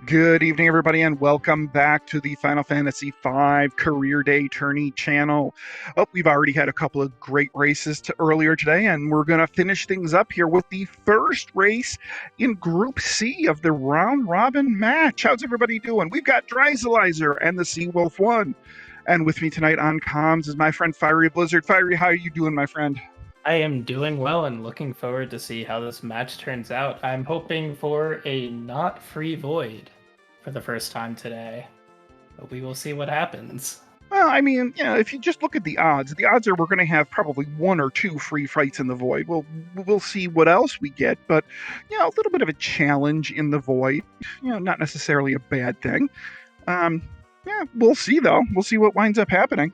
Good evening, everybody, and welcome back to the Final Fantasy V Career Day Tourney channel. Oh, we've already had a couple of great races earlier today, and we're going to finish things up here with the first race in Group C of the round robin match. How's everybody doing? We've got Dryzalizer and the theseawolf1. And with me tonight on comms is my friend Fiery Blizzard. Fiery, how are you doing, my friend? I am doing well and looking forward to see how this match turns out. I'm hoping for a not free void for the first time today, but we will see what happens. Well, I mean, if you just look at the odds are we're going to have probably one or two free fights in the void. We'll see what else we get, but a little bit of a challenge in the void. Not necessarily a bad thing. We'll see though. We'll see what winds up happening.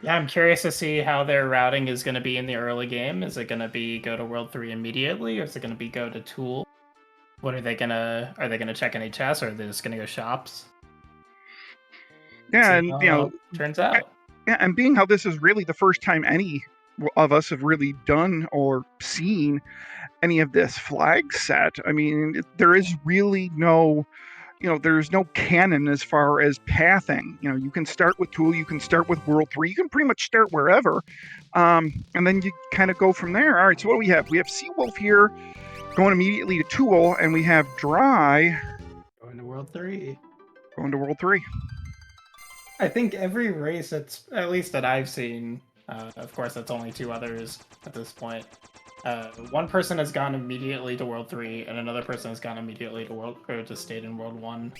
Yeah, I'm curious to see how their routing is going to be in the early game. Is it going to be go to World 3 immediately, or is it going to be go to Tool? What are they gonna check any chests, or are they just gonna go shops? Yeah, See and how it turns out. yeah, and being how this is really the first time any of us have really done or seen any of this flag set. I mean, there is really no there's no canon as far as pathing. You can start with Tool, you can start with World 3, you can pretty much start wherever. And then you kind of go from there. All right, so what do we have? We have Seawolf here going immediately to Tool, and we have Dry Going to World 3. going to World 3. I think every race that's, at least that I've seen, of course that's only two others at this point, one person has gone immediately to World 3, and another person has gone immediately to stayed in World 1.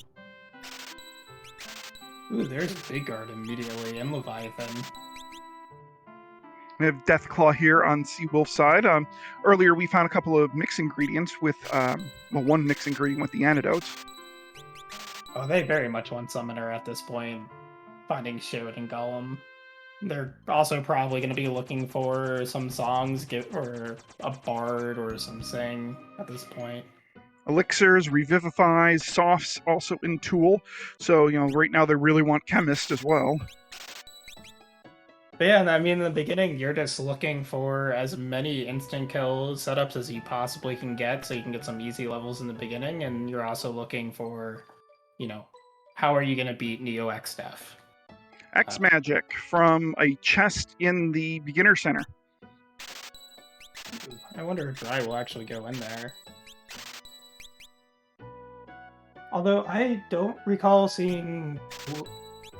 Ooh, there's Big Guard immediately, and Leviathan. We have Deathclaw here on Seawolf's side. Earlier we found a couple of mix ingredients with, one mix ingredient with the antidotes. Oh, they very much want Summoner at this point, finding Shode and Golem. They're also probably going to be looking for some songs, or a bard or some sing at this point. Elixirs, Revivifies, Softs also in Tool. So, right now they really want Chemist as well. But yeah, I mean, in the beginning, you're just looking for as many instant kill setups as you possibly can get, so you can get some easy levels in the beginning, and you're also looking for, how are you going to beat Neo X Def? X Magic from a chest in the beginner center. I wonder if Dry will actually go in there. Although I don't recall seeing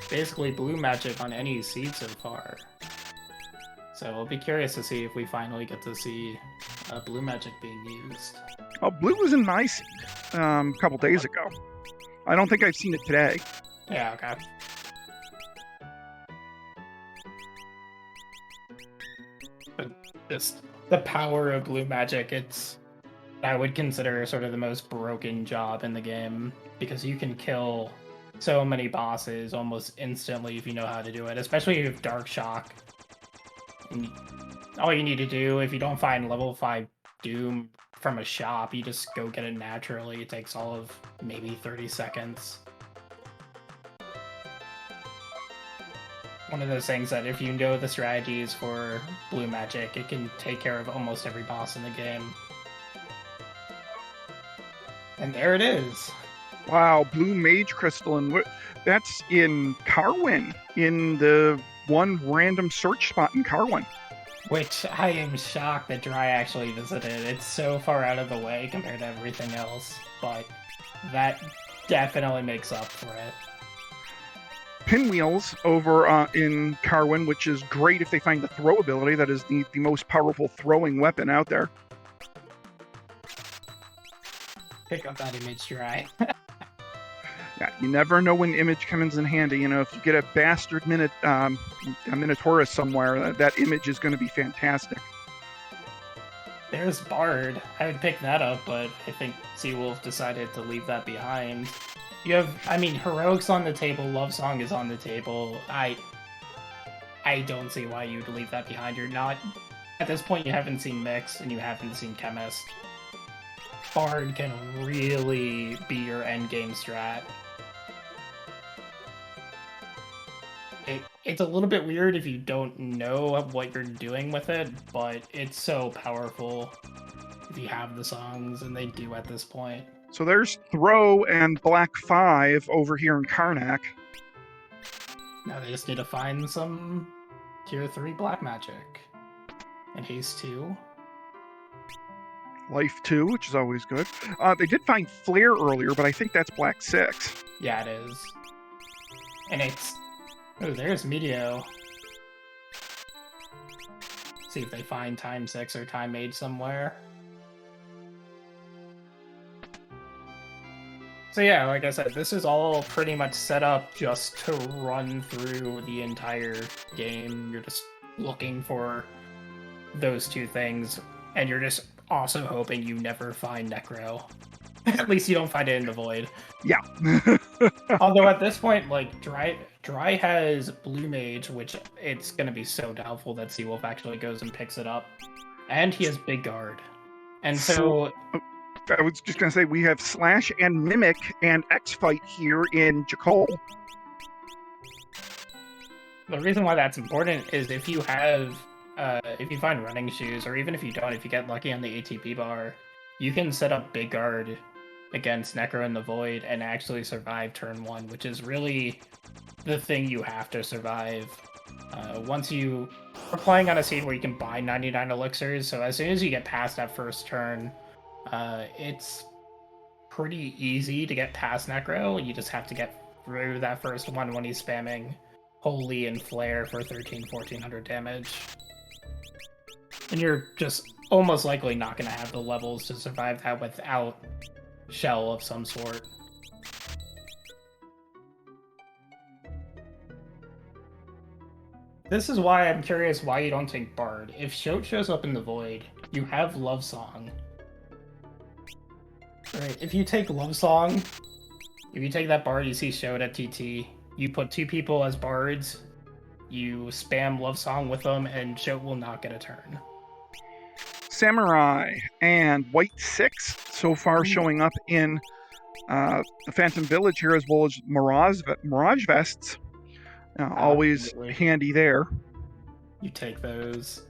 basically blue magic on any seed so far. So I'll be curious to see if we finally get to see blue magic being used. Oh, blue was in my seed a couple days ago. I don't think I've seen it today. Yeah, okay. But just the power of blue magic, I would consider sort of the most broken job in the game, because you can kill so many bosses almost instantly if you know how to do it, especially with Dark Shock. And all you need to do, if you don't find level 5 Doom from a shop, you just go get it naturally. It takes all of maybe 30 seconds. One of those things that if you know the strategies for blue magic, it can take care of almost every boss in the game. And there it is. Wow, blue mage crystal, and that's in Carwin, in the one random search spot in Carwin. Which I am shocked that Dry actually visited. It's so far out of the way compared to everything else, but that definitely makes up for it. Pinwheels over in Carwin, which is great if they find the throw ability. That is the most powerful throwing weapon out there. Pick up that image, Dry. Yeah, you never know when image comes in handy. If you get a bastard a Minotaurus somewhere, that image is going to be fantastic. There's Bard. I would pick that up, but I think Seawolf decided to leave that behind. You have, Heroic's on the table, Love Song is on the table. I don't see why you'd leave that behind. You're not, at this point, you haven't seen Mix, and you haven't seen Chemist. Bard can really be your endgame strat. It's a little bit weird if you don't know what you're doing with it, but it's so powerful if you have the songs, and they do at this point. So there's Throw and Black 5 over here in Karnak. Now they just need to find some tier 3 black magic. And haste 2. Life 2, which is always good. They did find Flare earlier, but I think that's Black 6. Yeah, it is. And it's... Oh, there's Meteo. See if they find Time 6 or Time Mage somewhere. So yeah, like I said, this is all pretty much set up just to run through the entire game. You're just looking for those two things, and you're just also hoping you never find Necro. At least you don't find it in the void. Yeah. Although at this point, like, Dry has Blue Mage, which it's going to be so doubtful that Seawolf actually goes and picks it up. And he has Big Guard. And so... I was just going to say, we have Slash and Mimic and X-Fight here in Jakol. The reason why that's important is if you have... if you find running shoes, or even if you don't, if you get lucky on the ATP bar, you can set up Big Guard against Necro in the Void and actually survive turn 1, which is really the thing you have to survive. Once you are playing on a seed where you can buy 99 elixirs, so as soon as you get past that first turn, it's pretty easy to get past Necro. You just have to get through that first one when he's spamming Holy and Flare for 1400 damage. And you're just almost likely not going to have the levels to survive that without Shell of some sort. This is why I'm curious why you don't take Bard. If Shote shows up in the Void, you have Love Song. Right, if you take Love Song, if you take that Bard, you see Shote at TT, you put 2 people as Bards, you spam Love Song with them, and Shote will not get a turn. Samurai and White 6 so far showing up in the Phantom Village here, as well as Mirage Vests. Always handy there. You take those.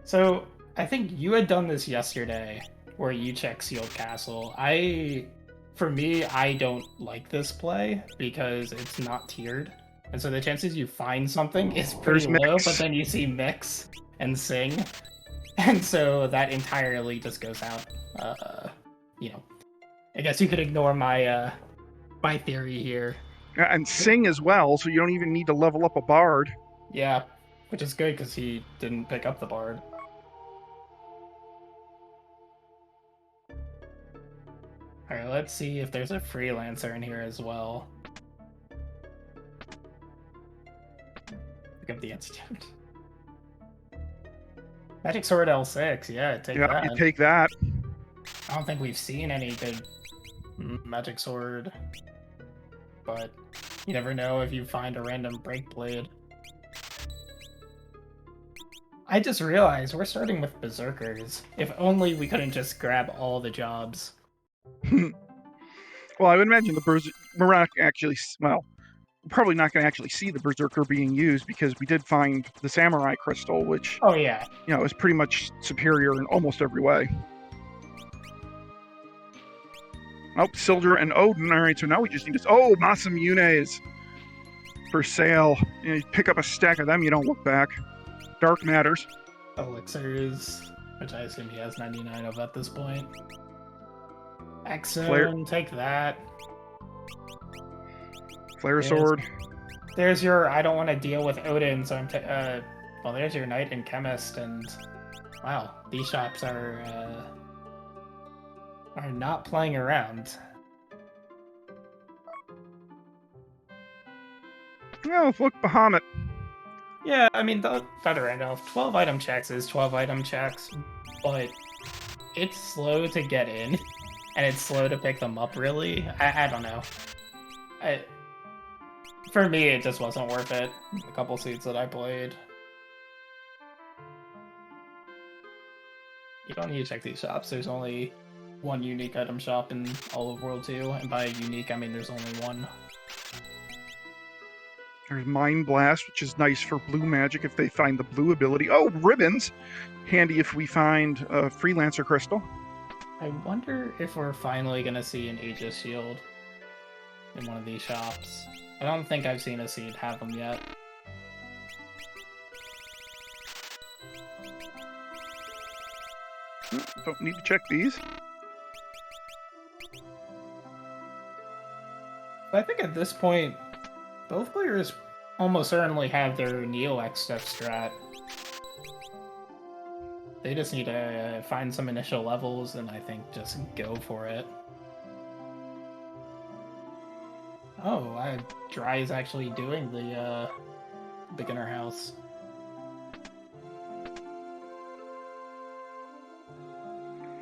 So, I think you had done this yesterday, where you check Sealed Castle. For me, I don't like this play, because it's not tiered. And so the chances you find something is pretty low, but then you see Mix and Sing. And so that entirely just goes out. I guess you could ignore my my theory here. And Sing as well, so you don't even need to level up a Bard. Yeah, which is good because he didn't pick up the Bard. Alright, let's see if there's a Freelancer in here as well. Pick up the Institute. Magic Sword L6, yeah, take that. You take that. I don't think we've seen any good Magic Sword, but you never know if you find a random Breakblade. I just realized we're starting with Berserkers. If only we couldn't just grab all the jobs. Well, I would imagine we're not actually, well, we're probably not going to actually see the Berserker being used, because we did find the Samurai Crystal, which, oh yeah, is pretty much superior in almost every way. Oh, Sildra and Odin. All right, so now we just need to... Oh, Masamune's for sale. You pick up a stack of them, you don't look back. Dark Matters. Elixirs, which I assume he has 99 of at this point. Exum, take that. Flare Sword. There's your I don't want to deal with Odin, so I'm well, there's your Knight and Chemist, and wow, these shops are not playing around. Oh, look, Bahamut. Yeah, I mean, the other end of 12 item checks is 12 item checks, but it's slow to get in, and it's slow to pick them up, really. I don't know. For me, it just wasn't worth it. A couple seats that I played. You don't need to check these shops. There's only one unique item shop in all of World 2, and by unique, I mean there's only one. There's Mind Blast, which is nice for blue magic if they find the blue ability. Oh, Ribbons! Handy if we find a Freelancer Crystal. I wonder if we're finally gonna see an Aegis shield in one of these shops. I don't think I've seen a seed have them yet. Don't need to check these. I think at this point, both players almost certainly have their Neo-X stuff strat. They just need to find some initial levels and I think just go for it. Oh, Dry is actually doing the beginner house.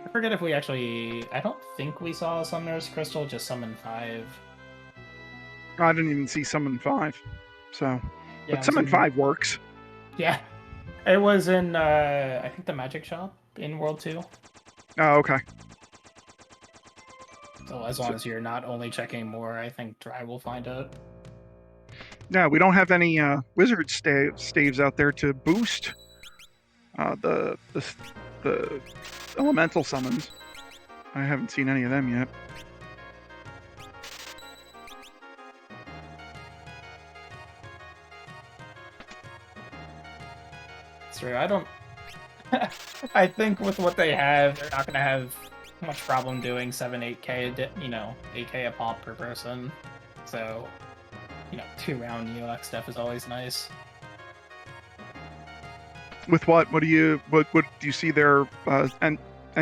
I forget if we actually... I don't think we saw a Summoner's Crystal, just Summon 5. I didn't even see Summon 5. So, Yeah, but Summon 5 works. Yeah. It was in, I think the Magic Shop in World 2. Oh, okay. So as long as you're not only checking more, I think Dry will find it. Yeah, we don't have any wizard staves out there to boost the elemental summons. I haven't seen any of them yet. It's true. I don't... I think with what they have, they're not going to have much problem doing 7-8k, 8k a pop per person. So, 2-round Neo-X stuff is always nice. With what? What do you see their end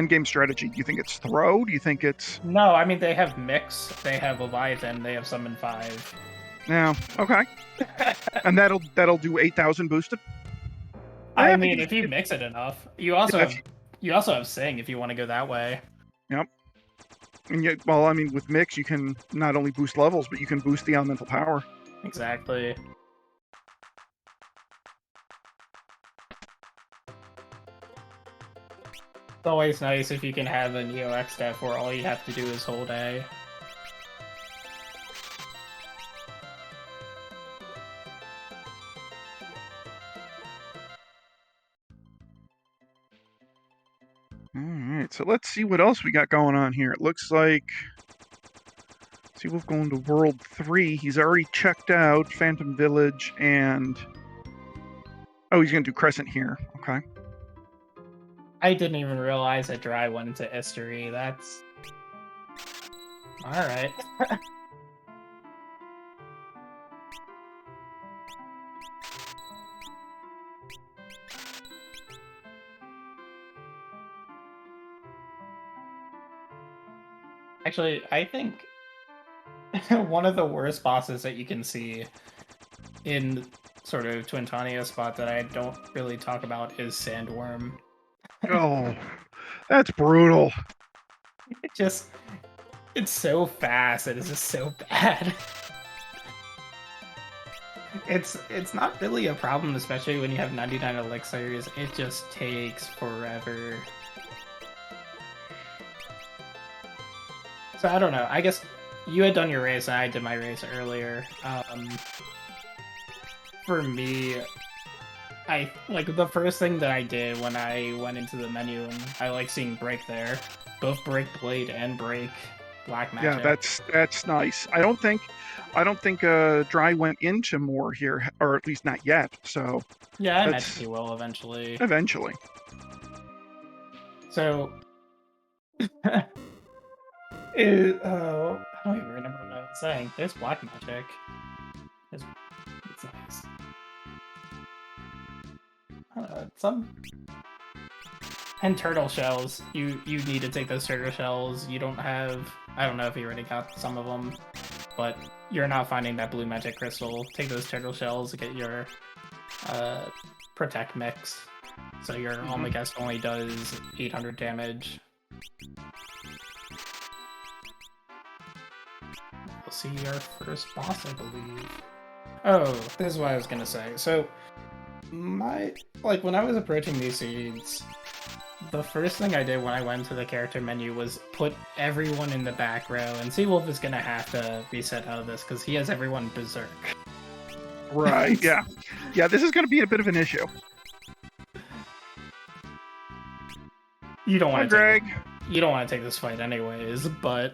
game strategy? Do you think it's throw? Do you think it's... No, I mean, they have Mix, they have Leviathan, they have Summon 5. Yeah, okay. And that'll do 8,000 boosted? I mean, if you mix it enough. You also have Sing if you want to go that way. Yep. And yet, well, I mean, with Mix, you can not only boost levels, but you can boost the elemental power. Exactly. It's always nice if you can have a Neo-X deck where all you have to do is hold A. Alright, so let's see what else we got going on here. It looks like... Seawolf going to World 3. He's already checked out Phantom Village and... Oh, he's going to do Crescent here. Okay. I didn't even realize that Dry went into history. That's... Alright. Actually, I think one of the worst bosses that you can see in sort of Twintania spot that I don't really talk about is Sandworm. Oh, that's brutal. It's so fast. It is just so bad. It's not really a problem, especially when you have 99 elixirs. It just takes forever. So I don't know. I guess you had done your race and I did my race earlier. For me, the first thing that I did when I went into the menu, and I like seeing Break there, both Break Blade and Break Black Magic. Yeah, that's nice. I don't think Dry went into more here, or at least not yet. So yeah, I imagine he will eventually. Eventually. So. I don't even remember what I was saying. There's Black Magic. It's nice. And turtle shells. You need to take those turtle shells. You don't have... I don't know if you already got some of them, but you're not finding that blue magic crystal. Take those turtle shells to get your protect mix. So your Omegast only does 800 damage. We'll see our first boss, I believe. Oh, this is what I was gonna say. So, when I was approaching these seeds, the first thing I did when I went to the character menu was put everyone in the back row, and Seawolf is gonna have to reset out of this because he has everyone berserk. Right, yeah. Yeah, this is gonna be a bit of an issue. You don't want to Greg. you don't want to take this fight anyways, but...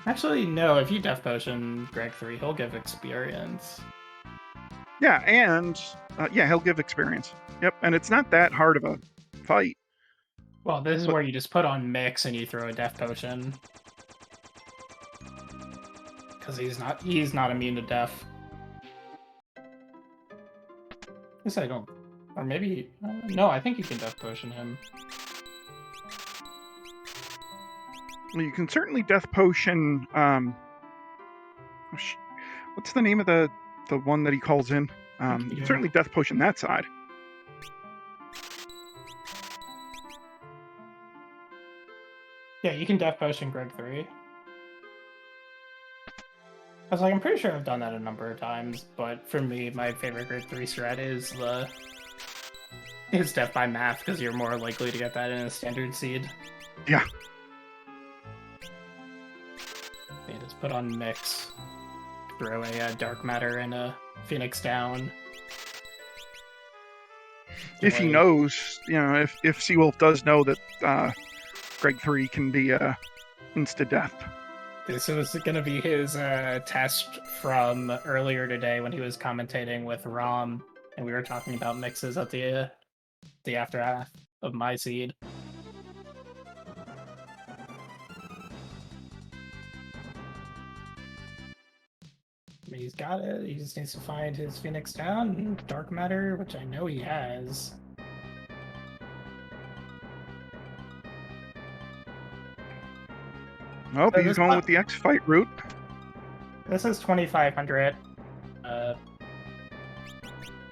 Actually, no, if you Death Potion Greg 3, he'll give experience. Yeah, and yeah, he'll give experience. Yep, and it's not that hard of a fight. Well, this is where you just put on Mix and you throw a Death Potion. Because he's not immune to death. Guess I don't... Or maybe... no, I think you can Death Potion him. Well, you can certainly Death Potion... what's the name of the one that he calls in? You can certainly Death Potion that side. Yeah, you can Death Potion Greg 3. I was like, I'm pretty sure I've done that a number of times, but for me, my favorite Greg 3 strat is Death by Math, because you're more likely to get that in a standard seed. Yeah. You just put on Mix, throw a Dark Matter and a Phoenix down. If he knows, if Seawolf does know that Greg 3 can be insta-death. This was going to be his test from earlier today when he was commentating with Rom, and we were talking about mixes at the aftermath of my seed. He's got it. He just needs to find his Phoenix down and Dark Matter, which I know he has. Oh, so he's going with the X-Fight route. This is 2,500.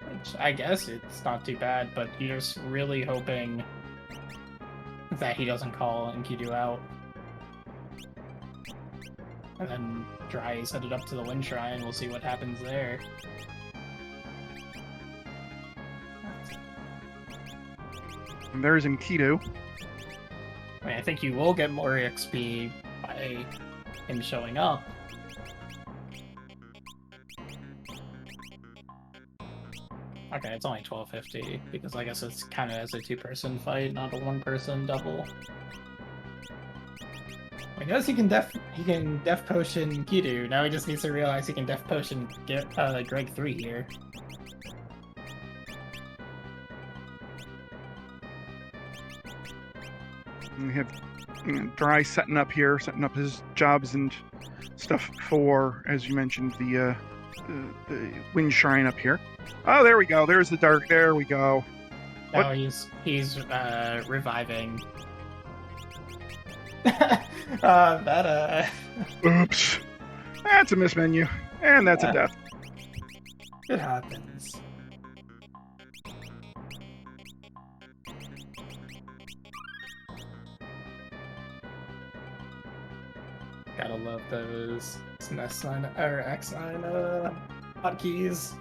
Which I guess it's not too bad, but you're just really hoping that he doesn't call Enkidu out. And then Dry's headed up to the Wind Shrine. We'll see what happens there. And there's Enkidu. I mean, I think you will get more XP by him showing up. Okay, it's only 1250, because I guess it's kind of as a two-person fight, not a one-person double. I guess he can Death Potion Kidu. Now he just needs to realize he can Death Potion Greg 3 here. And we have Dry setting up his jobs and stuff for, as you mentioned, the Wind Shrine up here. Oh, there we go. There's the dark. There we go. Oh, he's reviving. Oops. That's a miss menu. And that's a death. It happens. Gotta love those S9 or X9 hotkeys.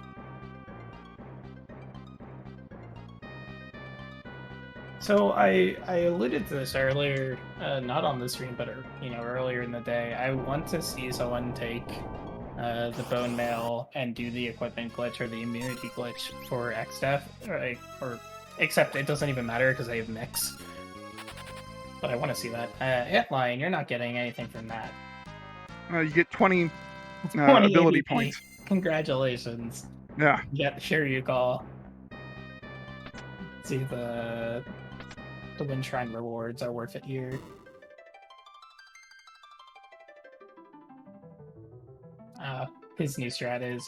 So I alluded to this earlier, not on the stream, but earlier in the day. I want to see someone take the bone mail and do the equipment glitch or the immunity glitch for X-Death, except it doesn't even matter because they have mix. But I want to see that. Antlion, you're not getting anything from that. You get 20 ability points. Congratulations. Yeah. Yeah, sure you call. See the Wind Shrine rewards are worth it here. His new strat is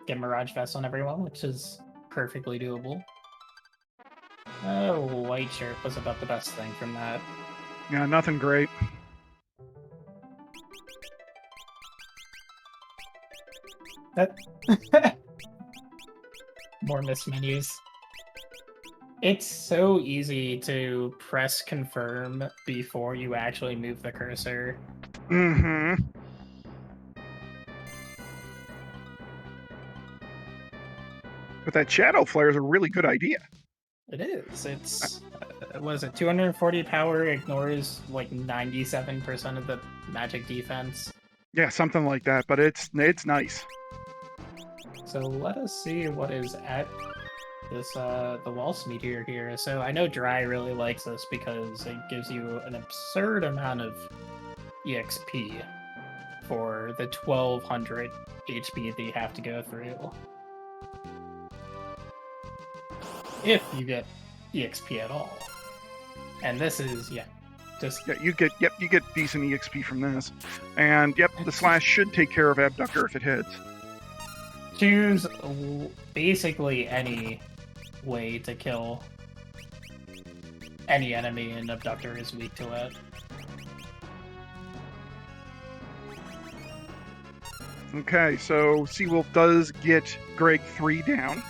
get Mirage Vest on everyone, which is perfectly doable. White Shirt was about the best thing from that. Yeah, nothing great. That more missed menus. It's so easy to press confirm before you actually move the cursor. Mm-hmm. But that Shadow Flare is a really good idea. It is. It's, what is it, 240 power, ignores like 97% of the magic defense. Yeah, something like that, but it's nice. So let us see what is at this the Waltz meteor here. So I know Dry really likes this because it gives you an absurd amount of EXP for the 1200 HP that you have to go through. If you get EXP at all. And this is, yeah, just... Yeah, you get decent EXP from this. And, yep, the slash should take care of Abductor if it hits. Choose basically any way to kill any enemy, and Abductor is weak to it. Okay, so Seawolf does get Greg 3 down.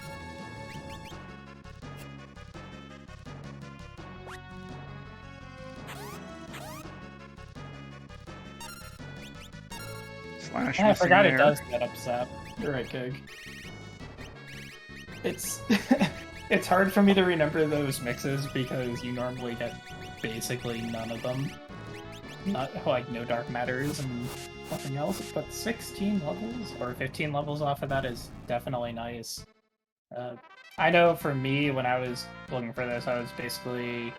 Slash I forgot there. it does get upset. You're right, Gig. It's it's hard for me to remember those mixes because you normally get basically none of them. Not like no dark matters and nothing else, but 16 levels or 15 levels off of that is definitely nice. I know for me, when I was looking for this, I was basically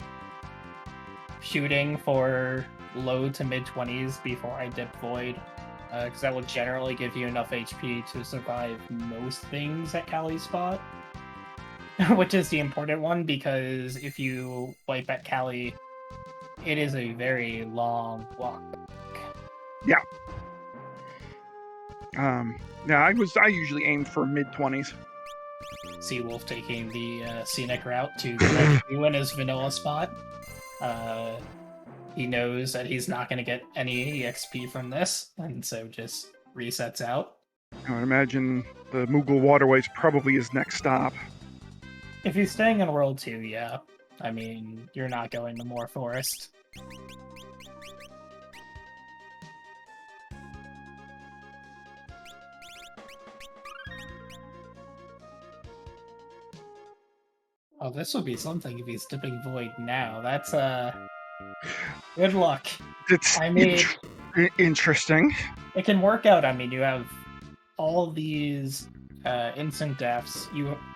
shooting for low to mid 20s before I dip Void, because that will generally give you enough HP to survive most things at Cali's spot. Which is the important one, because if you wipe at Cali, it is a very long walk back. Yeah. Yeah, I usually aim for mid 20s. Seawolf taking the scenic route to Greg in his vanilla spot. He knows that he's not going to get any EXP from this, and so just resets out. I would imagine the Moogle Waterway is probably his next stop. If he's staying in World 2, yeah. I mean, you're not going to Moor Forest. Oh, this would be something if he's dipping Void now. That's, good luck. It's I mean, interesting. It can work out. I mean, you have all these instant deaths.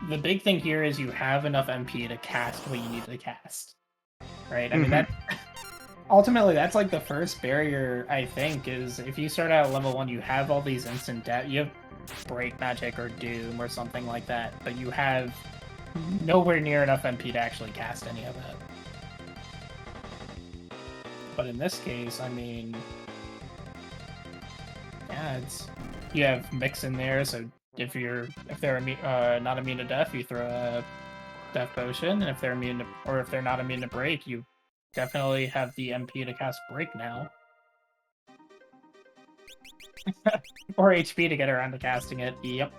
The big thing here is you have enough MP to cast what you need to cast. Right? I mean, that... Ultimately, that's like the first barrier, I think, is if you start out at level 1, you have all these instant death. You have Break Magic or Doom or something like that, but you have nowhere near enough MP to actually cast any of it. But in this case, I mean, yeah, you have mix in there. So if they're not immune to death, you throw a death potion, and if they're not immune to break, you definitely have the MP to cast break now, or HP to get around to casting it. Yep.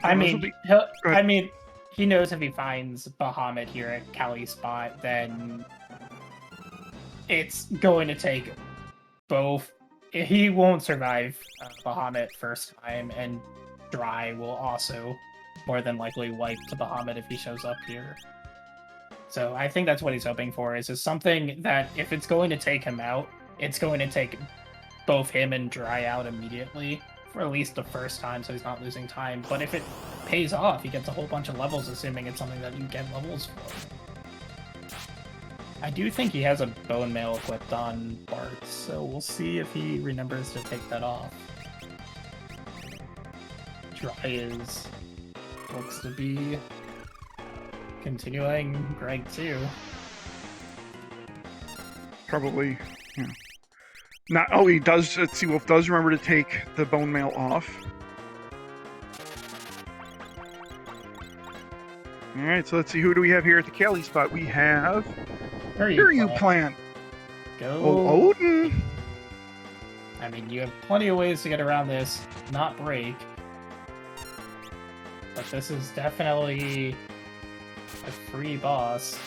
I mean, he knows if he finds Bahamut here at Cali's spot, then it's going to take both. He won't survive Bahamut first time, and Dry will also more than likely wipe to Bahamut if he shows up here. So I think that's what he's hoping for, is something that if it's going to take him out, it's going to take both him and Dry out immediately, for at least the first time, so he's not losing time. But if it pays off, he gets a whole bunch of levels, assuming it's something that you get levels for. I do think he has a bone mail equipped on Bart, so we'll see if he remembers to take that off. Dry looks to be continuing Greg too. Probably, yeah. He does. Seawolf does remember to take the bone mail off. All right, so let's see, who do we have here at the Cali spot? We have Here Plant. Go. Oh, Odin. I mean, you have plenty of ways to get around this, not break. But this is definitely a free boss.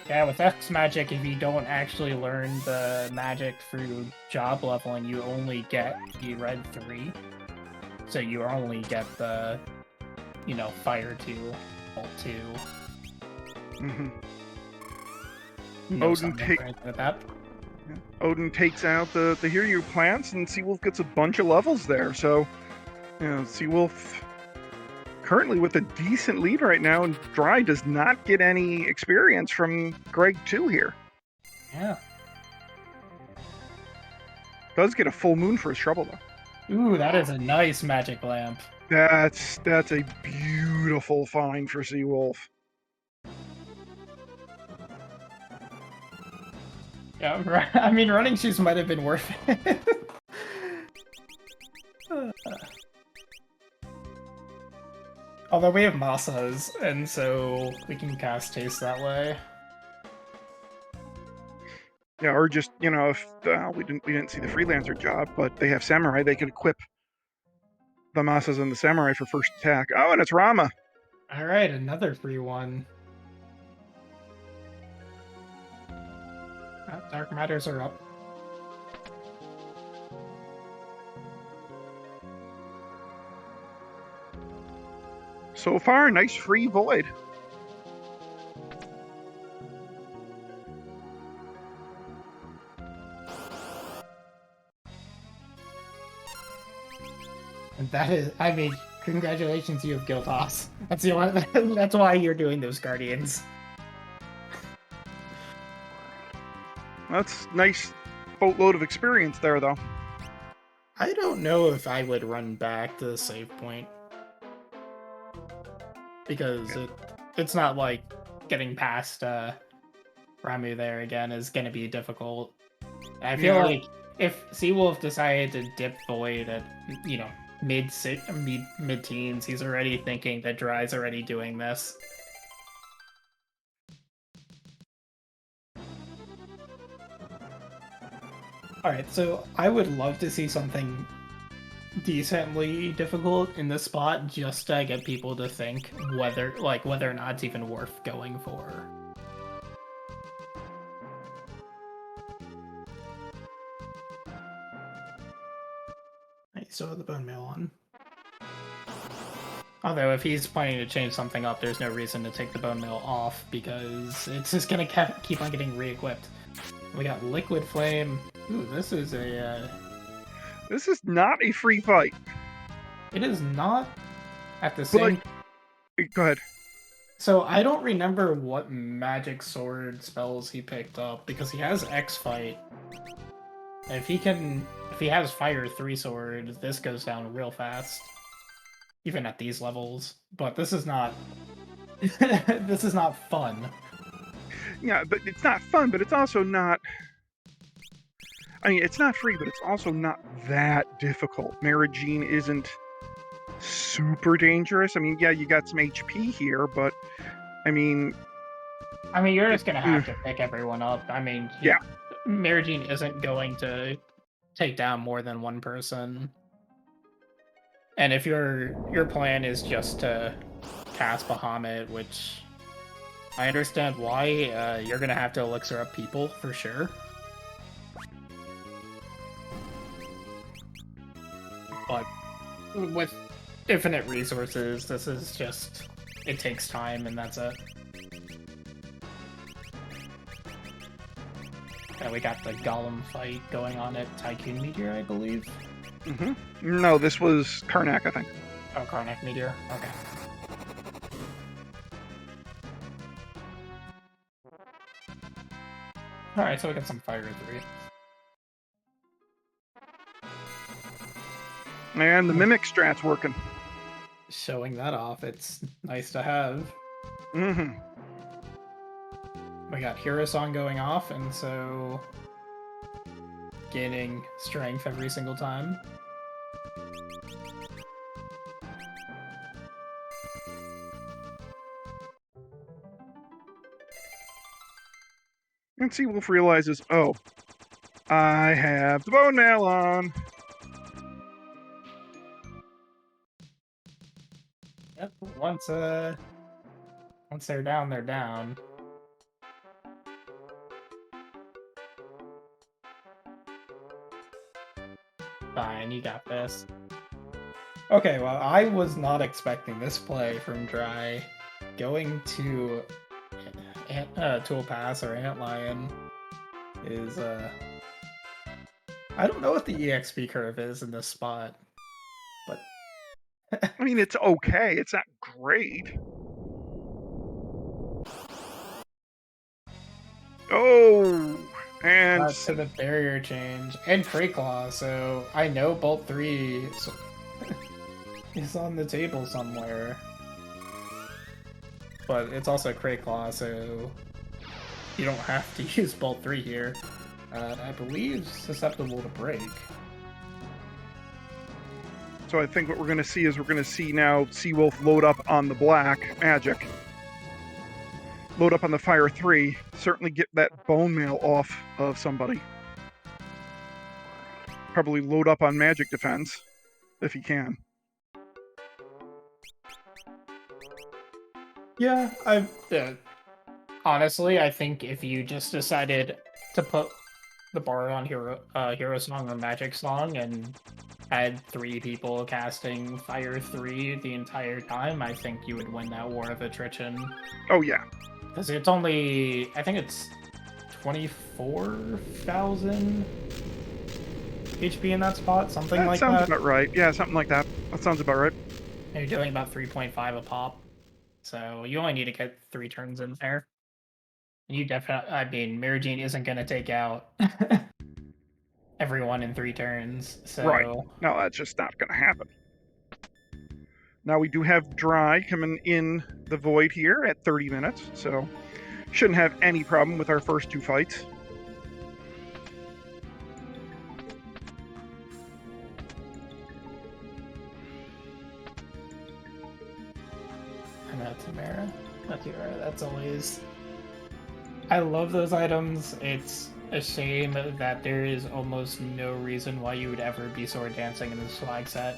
Yeah, with X magic, if you don't actually learn the magic through job leveling, you only get the red 3. So you only get the, fire 2, bolt 2. Mm-hmm. No Odin take that. Odin takes out the Hiryu plants, and Seawolf gets a bunch of levels there. So, Seawolf currently with a decent lead right now, and Dry does not get any experience from Greg 2 here. Yeah. Does get a full moon for his trouble, though. Ooh, that is a nice magic lamp. That's a beautiful find for Seawolf. Yeah, I mean, running shoes might have been worth it. Although we have Masas, and so we can cast Taste that way. Yeah, or just, if we didn't see the freelancer job, but they have Samurai, they could equip the Masas and the Samurai for first attack. Oh, and it's Rama. All right, another free one. Dark Matters are up. So far, nice free void. And that is, I mean, congratulations, you have Guildhouse. That's the one. That's why you're doing those Guardians. That's nice boatload of experience there, though. I don't know if I would run back to the save point. Because it's not like getting past Ramu there again is going to be difficult. I feel like if Seawolf decided to dip Void at, mid-teens, he's already thinking that Dry's already doing this. Alright, so I would love to see something decently difficult in this spot just to get people to think whether or not it's even worth going for. I still have the bone mail on. Although if he's planning to change something up, there's no reason to take the bone mail off because it's just gonna keep on getting re-equipped. We got Liquid Flame. Ooh, this is a This is not a free fight. It is not at the same... Go ahead. So I don't remember what magic sword spells he picked up, because he has X-Fight. If he has Fire 3 sword, this goes down real fast. Even at these levels. But this is not... this is not fun. Yeah, but it's not fun, but it's also not... I mean, it's not free, but it's also not that difficult. Marigine isn't super dangerous. I mean, yeah, you got some HP here, but I mean, you're just gonna have to pick everyone up. I mean, yeah, Marigine isn't going to take down more than one person. And if your plan is just to cast Bahamut, which I understand why, you're gonna have to elixir up people for sure. But with infinite resources, this is just... it takes time, and that's it. And we got the Golem fight going on at Tycoon Meteor, I believe. Mm-hmm. No, this was Karnak, I think. Oh, Karnak Meteor? Okay. Alright, so we got some Fire 3. And the Mimic strat's working. Showing that off, it's nice to have. Mm-hmm. We got Hero Song going off, and so... gaining strength every single time. And Seawolf realizes, oh, I have the bone mail on. Yep, once they're down, they're down. Fine, you got this. Okay, well, I was not expecting this play from Dry. Going to Tool Pass or Antlion is I don't know what the EXP curve is in this spot, but I mean, it's okay. It's not great. Oh, and to the barrier change and Cray Claw, so I know Bolt 3 is on the table somewhere. But it's also Cray Claw, so you don't have to use Bolt 3 here. I believe susceptible to break. so I think what we're going to see is we're going to see now Seawolf load up on the black magic. Load up on the Fire 3. Certainly get that bone mail off of somebody. Probably load up on magic defense, if he can. Yeah, honestly, I think if you just decided to put the bar on Hero Song or Magic Song and had 3 people casting Fire 3 the entire time, I think you would win that War of Attrition. Oh, yeah. Because it's only, I think it's 24,000 HP in that spot, something That like sounds that. about right. Yeah, something like that. That sounds about right. And you're doing about 3.5 a pop. So you only need to get 3 turns in there. And you definitely, I mean, Mirror Gene isn't going to take out everyone in 3 turns. So Right. No, that's just not going to happen. Now we do have Dry coming in the void here at 30 minutes, so shouldn't have any problem with our first 2 fights. I know Tamara. That's always. I love those items. It's a shame that there is almost no reason why you would ever be sword dancing in this flag set.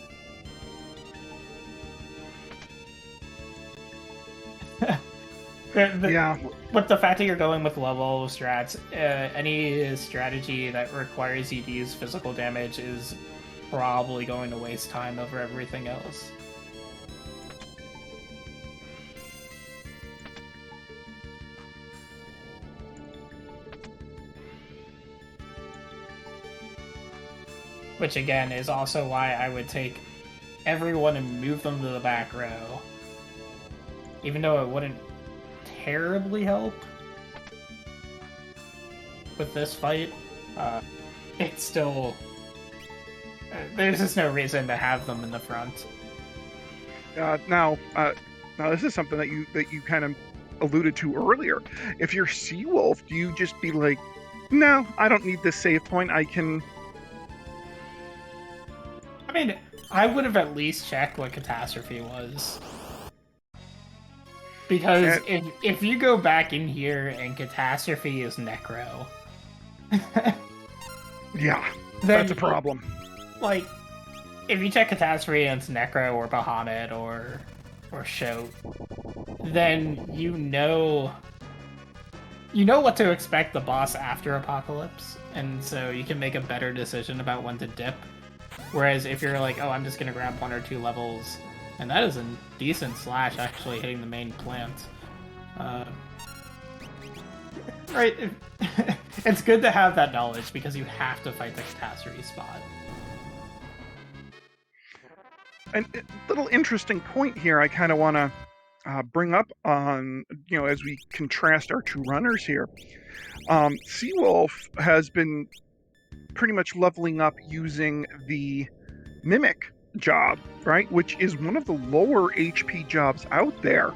Yeah. With the fact that you're going with level strats, any strategy that requires you to use physical damage is probably going to waste time over everything else. Which again is also why I would take everyone and move them to the back row. Even though it wouldn't terribly help with this fight, it's still... there's just no reason to have them in the front. Now this is something that you kind of alluded to earlier. If you're Seawolf, do you just be like, no, I don't need this save point. I can... I mean, I would have at least checked what Catastrophe was. Because if you go back in here and Catastrophe is Necro... yeah, that's a problem. Like, if you check Catastrophe and it's Necro or Bahamut or Shoat, then you know what to expect the boss after Apocalypse, and so you can make a better decision about when to dip. Whereas if you're like, oh, I'm just gonna grab 1 or 2 levels, and that is a decent slash actually hitting the main plant. Right, it's good to have that knowledge because you have to fight the Catastrophe spot. A little interesting point here I kind of want to bring up on, as we contrast our 2 runners here. Seawolf has been pretty much leveling up using the Mimic job, right? Which is one of the lower HP jobs out there.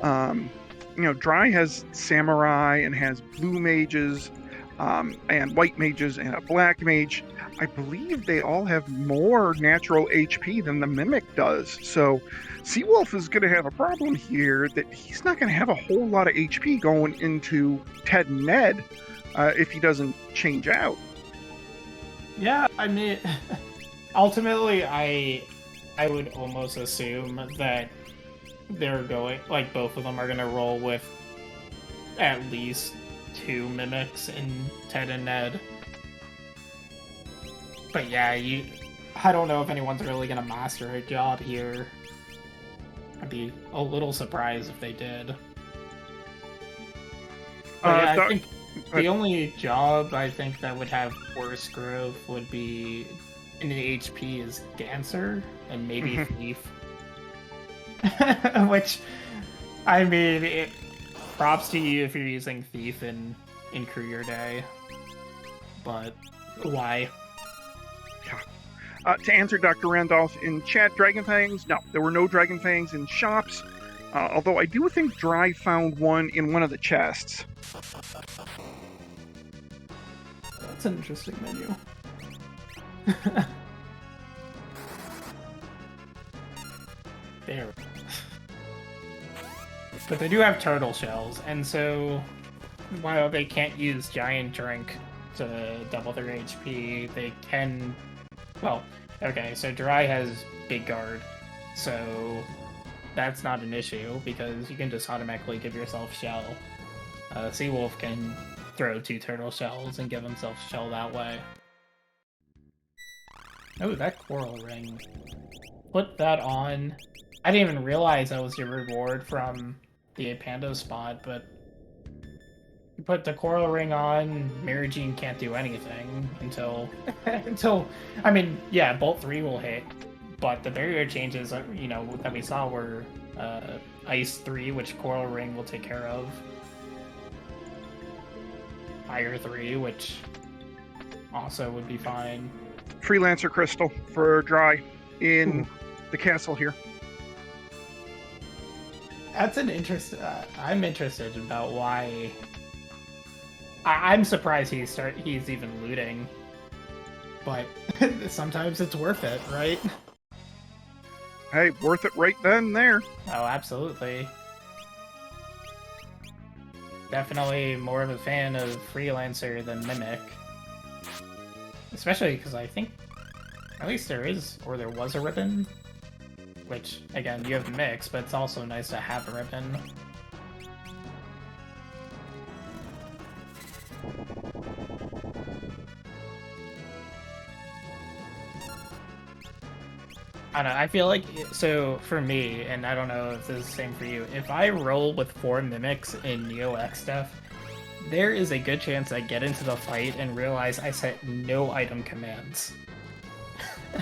Dry has Samurai and has blue mages and white mages and a black mage. I believe they all have more natural HP than the Mimic does. So Seawolf is going to have a problem here that he's not going to have a whole lot of HP going into Ted and Ned if he doesn't change out. Yeah, I mean, ultimately, I would almost assume that they're going, like, both of them are going to roll with at least 2 Mimics in Ted and Ned. But yeah, I don't know if anyone's really going to master a job here. I'd be a little surprised if they did. Yeah, But The only job I think that would have worse growth would be in the HP is Dancer and maybe mhm. Thief. Which, I mean, props to you if you're using Thief in Career Day. But why? Yeah. To answer Dr. Randolph in chat, Dragon Fangs? No, there were no Dragon Fangs in shops. Although I do think Dry found one in one of the chests. That's an interesting menu. There. But they do have turtle shells, and so while they can't use Giant Drink to double their HP, they can. Well, okay, so Dry has Big Guard, so that's not an issue because you can just automatically give yourself Shell. Seawolf can throw 2 turtle shells and give himself Shell that way. Oh, that coral ring. Put that on. I didn't even realize that was your reward from the Pando spot, but you put the coral ring on, Miragene can't do anything until I mean, yeah, Bolt 3 will hit, but the barrier changes that we saw were Ice 3, which coral ring will take care of. Fire 3, which also would be fine. Freelancer Crystal for Dry in the castle here. That's an interest. I'm interested about why. I'm surprised he's even looting, but sometimes it's worth it, right? Hey, worth it right then there. Oh, absolutely. Definitely more of a fan of Freelancer than Mimic. Especially because I think at least there was a ribbon. Which, again, you have Mix, but it's also nice to have a ribbon. I don't know, I feel like, so for me, and I don't know if this is the same for you, if I roll with 4 Mimics in Neo X stuff, there is a good chance I get into the fight and realize I set no item commands.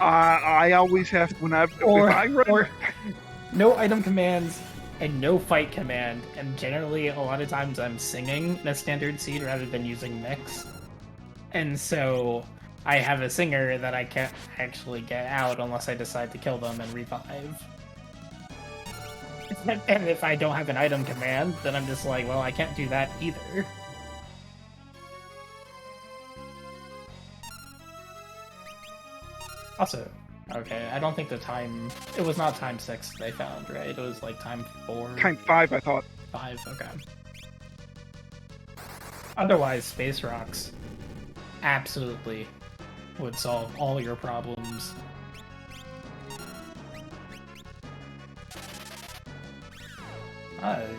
I always have if I run... or no item commands and no fight command, and generally a lot of times I'm singing in a standard seed rather than using Mix. And so I have a singer that I can't actually get out unless I decide to kill them and revive. And if I don't have an item command, then I'm just like, well, I can't do that either. Also, okay, I don't think it was not time 6 they found, right? It was like time 4. Time 5, I thought. 5, okay. Otherwise, Space Rocks absolutely would solve all your problems.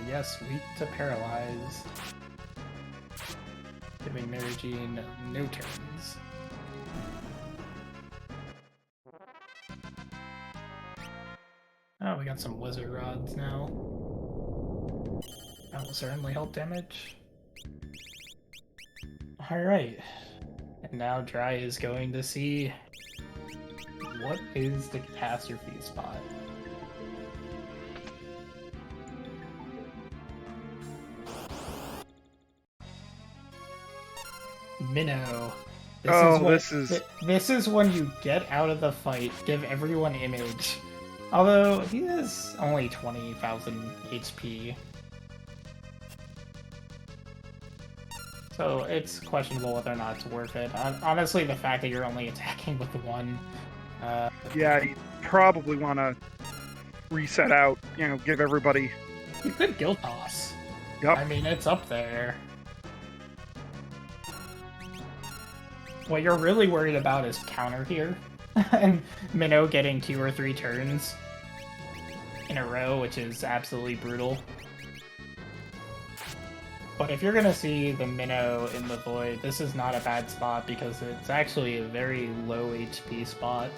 Yes, weak to Paralyze. Giving Miragene no turns. Oh, we got some Wizard Rods now. That will certainly help damage. Alright. And now Dry is going to see what is the catastrophe spot. Minnow. This is when you get out of the fight, give everyone image. Although he is only 20,000 HP. So it's questionable whether or not it's worth it. Honestly, the fact that you're only attacking with 1. Yeah, you probably want to reset out, give everybody... You could Guild Toss. Yep. I mean, it's up there. What you're really worried about is counter here. And Minnow getting 2 or 3 turns in a row, which is absolutely brutal. But if you're gonna see the Minnow in the Void, this is not a bad spot because it's actually a very low HP spot.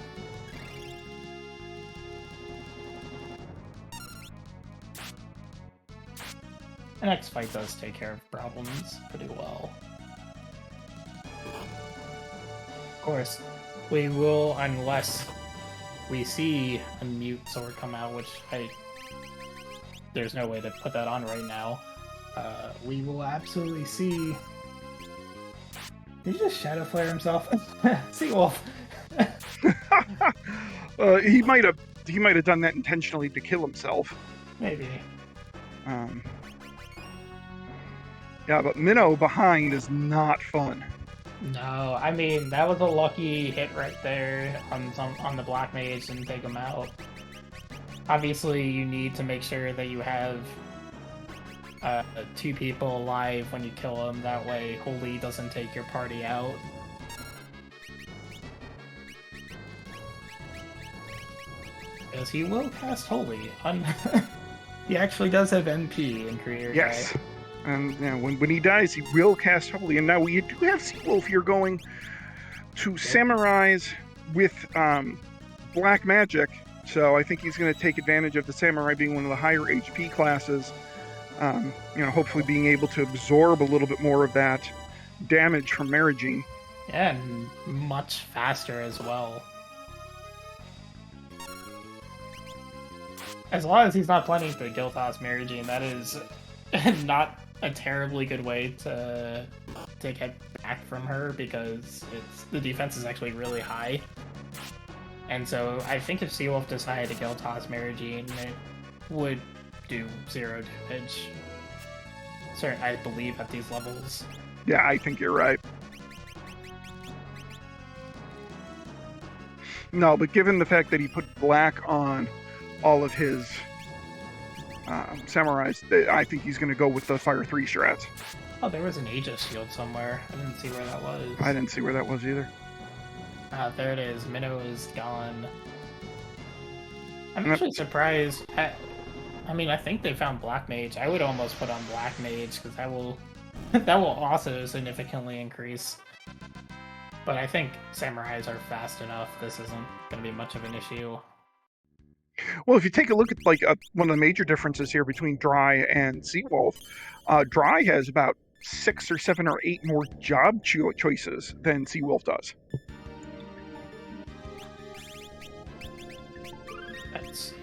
And X Fight does take care of problems pretty well. course. We will, unless we see a mute sword come out, which there's no way to put that on right now. We will absolutely see. Did he just shadow flare himself? Seawolf. He might have done that intentionally to kill himself. Maybe. Yeah, but Minnow behind is not fun. No, I mean that was a lucky hit right there on the black mage and take him out. Obviously, you need to make sure that you have 2 people alive when you kill them. That way, Holy doesn't take your party out. Because he will cast Holy. He actually does have MP in Career Yes. Guy. And when he dies, he will cast Holy. And now we do have Seawolf here going to Samurai's with black magic. So I think he's going to take advantage of the Samurai being one of the higher HP classes. Hopefully being able to absorb a little bit more of that damage from Marigine. Yeah, and much faster as well. As long as he's not planning to Guild Toss Marigine, that is not a terribly good way to get back from her, because the defense is actually really high. And so I think if Seawolf decided to Guild Toss Marigine, it would do 0 damage. Certainly, I believe at these levels. Yeah, I think you're right. No, but given the fact that he put black on all of his Samurais, I think he's going to go with the Fire 3 strats. Oh, there was an Aegis shield somewhere. I didn't see where that was. I didn't see where that was either. There it is. Minnow is gone. I'm actually surprised. I think they found Black Mage. I would almost put on Black Mage, because that will also significantly increase. But I think Samurais are fast enough. This isn't going to be much of an issue. Well, if you take a look at one of the major differences here between Dry and Seawolf, Dry has about 6 or 7 or 8 more job choices than Seawolf does.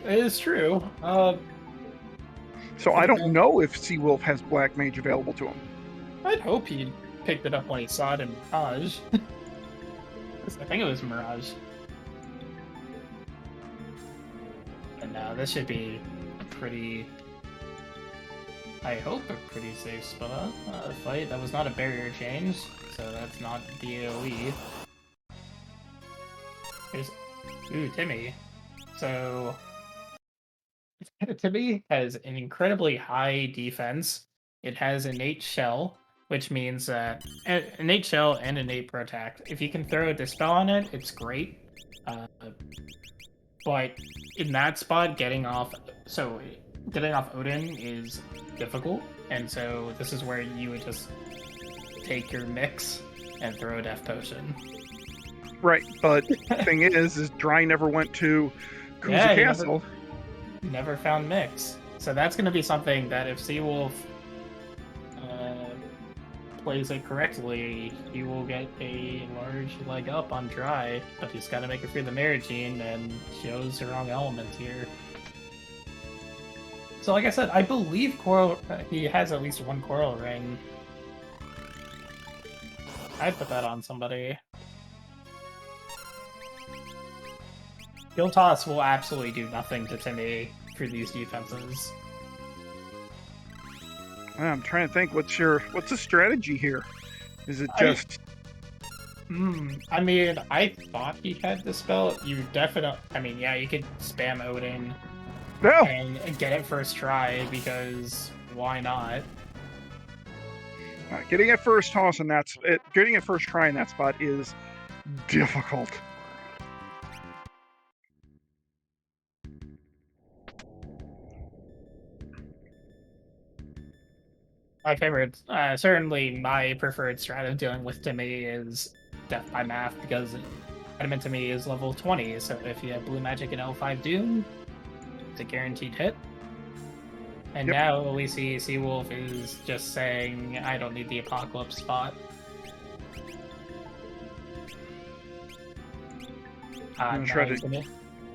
It is true. So I don't know if Seawolf has Black Mage available to him. I'd hope he picked it up when he saw it in Mirage. I think it was Mirage. And now this should be a pretty... I hope a pretty safe spot. Fight. That was not a barrier change, so that's not DOE. Here's... Ooh, Timmy. So... Timmy has an incredibly high defense. It has innate shell, which means innate shell and innate protect. If you can throw a dispel on it, it's great. But in that spot, getting off Odin is difficult, and so this is where you would just take your mix and throw a death potion. Right, but the thing is Dry never went to Kuza Castle. Never found mix. So that's going to be something that if Seawolf plays it correctly, he will get a large leg up on Dry, but he's got to make it through the Marigine and shows the wrong element here. So like I said, I believe he has at least 1 Coral Ring. I'd put that on somebody. Guild Toss will absolutely do nothing to Timmy for these defenses. I'm trying to think. What's the strategy here? Is it just? I thought he had the spell. You definitely. You could spam Odin and get it first try, because why not? Getting it first toss and getting it first try in that spot is difficult. My favorite, certainly my preferred strat of dealing with Timmy is Death by Math, because Adamant to me is level 20, so if you have Blue Magic and L5 Doom, it's a guaranteed hit. And now we see Seawolf is just saying, I don't need the Apocalypse spot. I'm gonna No, try to.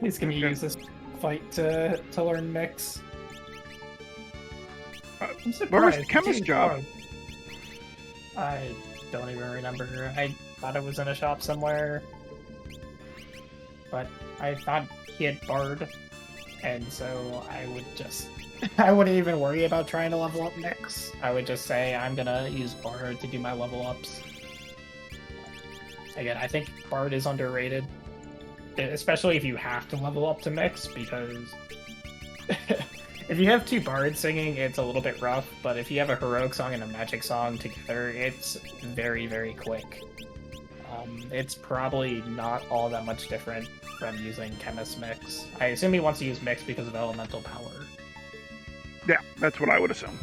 he's gonna Okay. use this fight to learn mix. I'm Where's the surprised. It chemist seems job? hard. I don't even remember. I thought it was in a shop somewhere, but I thought he had Bard, and so I would just I wouldn't even worry about trying to level up mix. I would just say I'm gonna use Bard to do my level ups. Again, I think Bard is underrated, especially if you have to level up to mix, because if you have two bards singing, it's a little bit rough, but if you have a heroic song and a magic song together, it's very, very quick. It's probably not all that much different from using Chemist Mix. I assume he wants to use Mix because of elemental power, Yeah, that's what I would assume.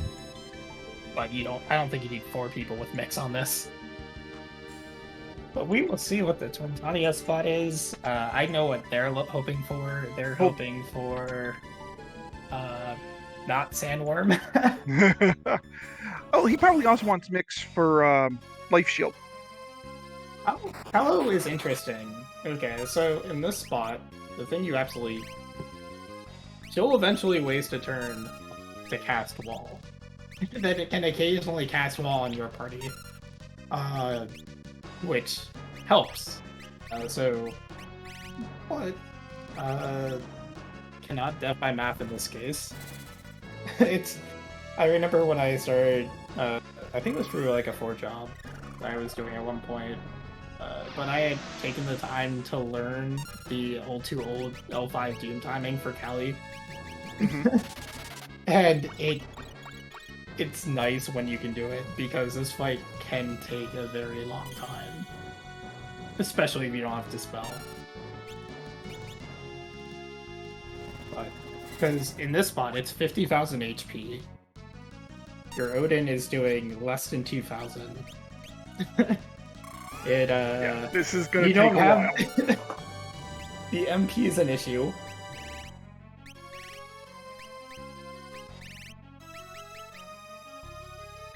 but I don't think you need 4 people with Mix on this. But we will see what the Twintania spot is. I know what they're hoping for. They're hoping for not Sandworm. Oh, he probably also wants mix for life shield. Hello is interesting. Okay, so in this spot, the thing you absolutely... She'll eventually waste a turn to cast Wall. That it can occasionally cast Wall on your party. Which helps. What? Cannot death by math in this case. I remember when I started, I think it was through like a 4 job that I was doing at one point, but I had taken the time to learn the old L5 Doom timing for Kali. And it's nice when you can do it, because this fight can take a very long time. Especially if you don't have to spell. But, because in this spot, it's 50,000 HP. Your Odin is doing less than 2,000. Yeah, this is gonna take a while. The MP is an issue.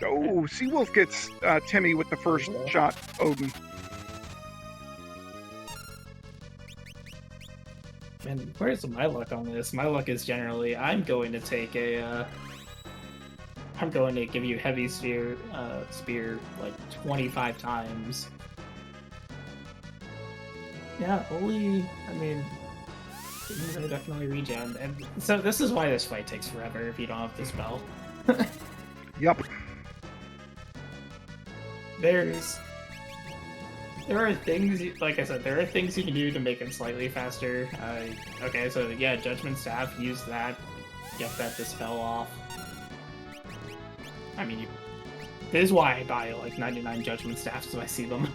Oh, Seawolf gets Timmy with the first shot, Odin. And where's my luck on this? My luck is generally, I'm going to take I'm going to give you heavy spear like 25 times. Yeah, I mean, things are definitely regen. And so this is why this fight takes forever if you don't have to spell. Yep. There are things, like I said, there are things you can do to make it slightly faster. Okay, so yeah, Judgment Staff, use that, get that Dispel off. I mean, this is why I buy like 99 Judgment Staffs as I see them.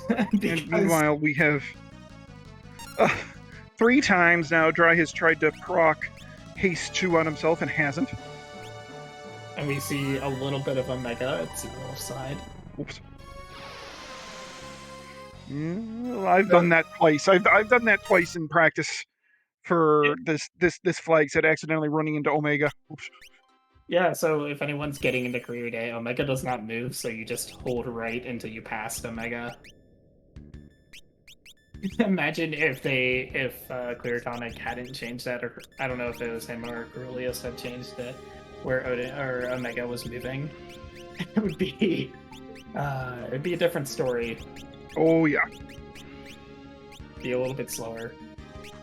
And meanwhile, we have 3 times now Dry has tried to proc Haste 2 on himself and hasn't. And we see a little bit of a Mega at Seawolf's side. Oops. Well, I've done that twice. I've done that twice in practice for this flag set, accidentally running into Omega. Oops. Yeah, so if anyone's getting into Career Day, Omega does not move, so you just hold right until you pass Omega. Imagine if Clear Tonic hadn't changed that, or I don't know if it was him or Cornelius had changed it, where Odin or Omega was moving. It would be it'd be a different story. Oh yeah. Be a little bit slower.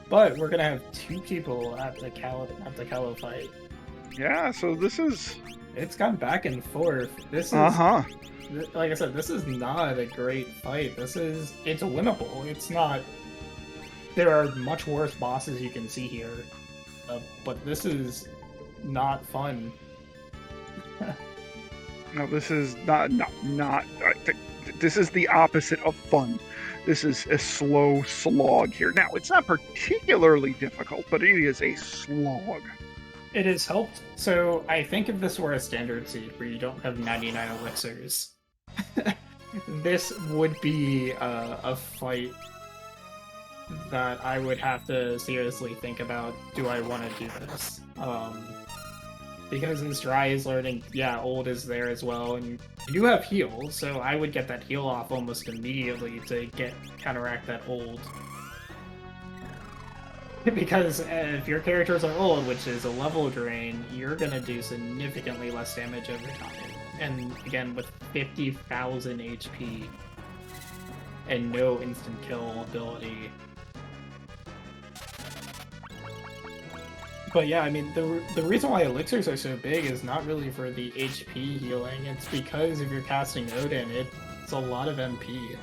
But we're gonna have 2 people at the Callo fight. Yeah, so this is... It's gone back and forth. This is like I said, this is not a great fight. It's winnable. It's not. There are much worse bosses you can see here, but this is not fun. No, this is not. This is the opposite of fun. This is a slow slog here. Now, it's not particularly difficult, but it is a slog. It has helped. So I think if this were a standard seed where you don't have 99 elixirs, this would be a fight that I would have to seriously think about. Do I want to do this? Because as Dry is learning, yeah, Old is there as well, and you do have heal, so I would get that heal off almost immediately to counteract that Old. Because if your characters are Old, which is a level drain, you're gonna do significantly less damage over time. And again, with 50,000 HP and no instant kill ability. But yeah, I mean, the reason why elixirs are so big is not really for the HP healing, it's because if you're casting Odin, it's a lot of MP.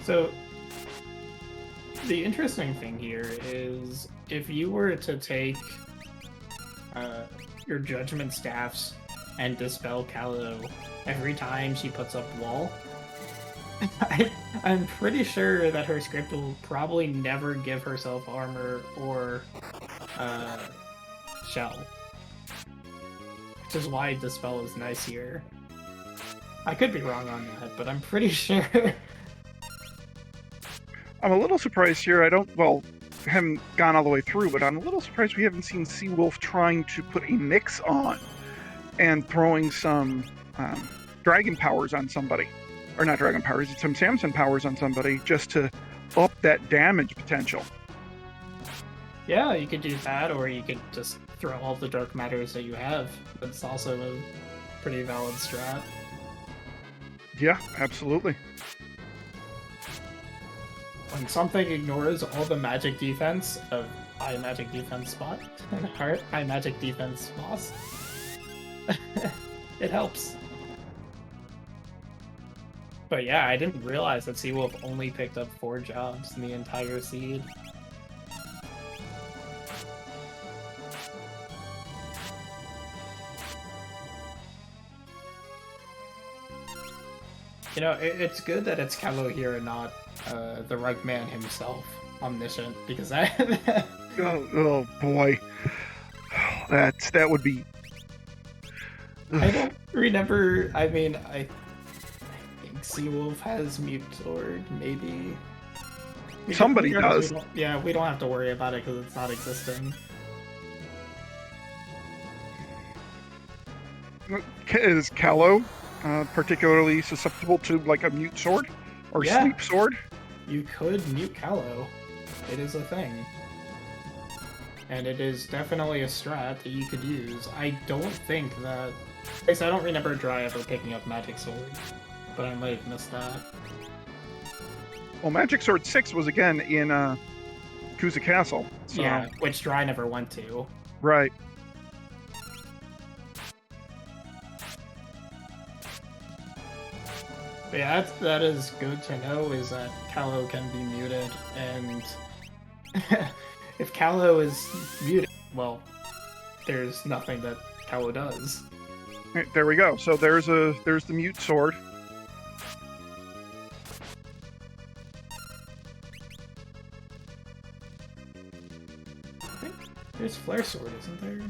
So, the interesting thing here is if you were to take your Judgment Staffs and Dispel Callow every time she puts up wall, I'm pretty sure that her script will probably never give herself armor or shell. Which is why Dispel is nice here. I could be wrong on that, but I'm pretty sure. I'm a little surprised here. Haven't gone all the way through, but I'm a little surprised we haven't seen Seawolf trying to put a mix on and throwing some dragon powers on somebody. Or not dragon powers, it's some Samson powers on somebody just to up that damage potential. Yeah, you could do that, or you could just throw all the dark matters that you have. That's also a pretty valid strat. Yeah, absolutely. When something ignores all the magic defense of high magic defense spot and high magic defense boss, it helps. But yeah, I didn't realize that Seawolf only picked up 4 jobs in the entire seed. You know, it's good that it's Callow here and not the Rug Man himself, Omniscient, because that... oh boy. That would be... I don't remember, I mean, I think Seawolf has Mute Sword, maybe? Somebody does. We don't have to worry about it because it's not existing. Is Callow particularly susceptible to like a mute sword or sleep sword? You could mute Callow. It is a thing. And it is definitely a strat that you could use. I don't think that... I guess I don't remember Dry ever picking up Magic Sword, but I might have missed that. Well, Magic Sword 6 was again in Kuza Castle. So... Yeah, which Dry never went to. Right. But yeah, that is good to know, is that Callow can be muted, and if Callow is muted, well, there's nothing that Callow does. Right, there we go. So there's the mute sword. I think there's Flare Sword, isn't there?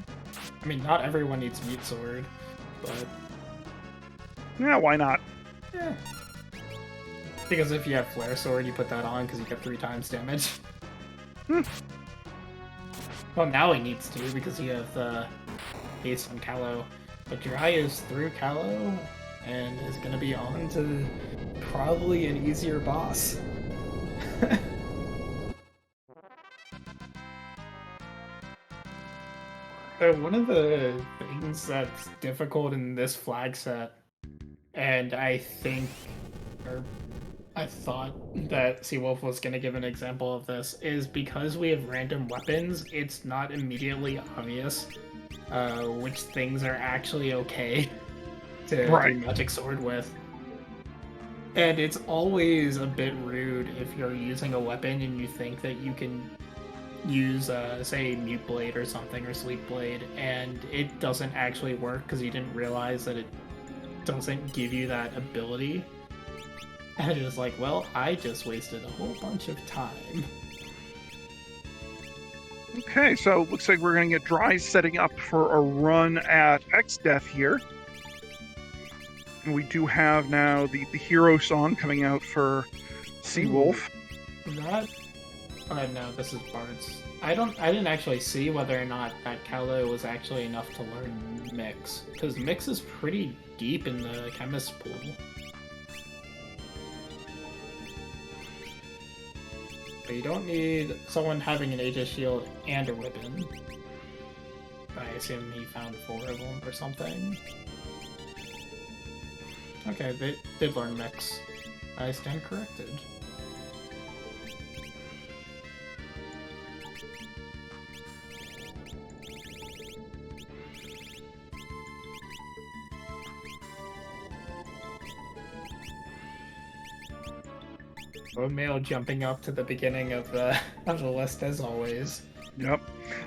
I mean, not everyone needs Mute Sword, but... Yeah, why not? Yeah. Because if you have Flare Sword, you put that on because you get 3 times damage. Well, now he needs to because you have the haste on Callow. But Dry is through Callow and is going to be on to probably an easier boss. So one of the things that's difficult in this flag set, and I thought that Seawolf was going to give an example of this, is because we have random weapons, it's not immediately obvious which things are actually okay to do Magic Sword with. And it's always a bit rude if you're using a weapon and you think that you can use, say, Mute Blade or something, or Sleep Blade, and it doesn't actually work because you didn't realize that it doesn't give you that ability. And it was like, well, I just wasted a whole bunch of time. Okay, so looks like we're going to get Dry setting up for a run at X-Death here. And we do have now the hero song coming out for Seawolf. No, this is Bard's. I didn't actually see whether or not that Calo was actually enough to learn Mix, because Mix is pretty deep in the chemist pool. But you don't need someone having an Aegis Shield and a Ribbon. I assume he found 4 of them or something. Okay, they did learn Mix. I stand corrected. Mail jumping up to the beginning of the list as always. Yep.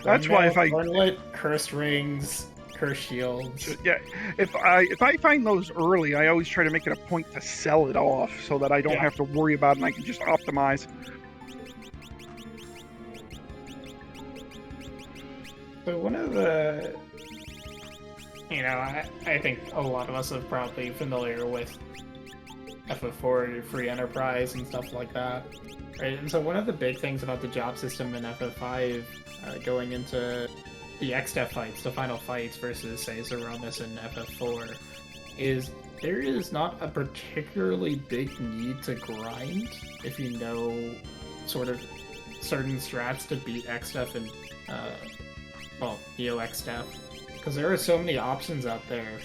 That's why if I Gauntlet, Cursed Rings, Cursed Shields. Yeah, if I find those early, I always try to make it a point to sell it off so that I don't have to worry about it and I can just optimize. So one of the, I think a lot of us are probably familiar with FF4 free enterprise and stuff like that, right? And so one of the big things about the job system in FF5 going into the XDEF fights, the final fights versus, say, Zeromus in FF4, is there is not a particularly big need to grind if you know sort of certain strats to beat XDEF and, Neo XDEF, because there are so many options out there.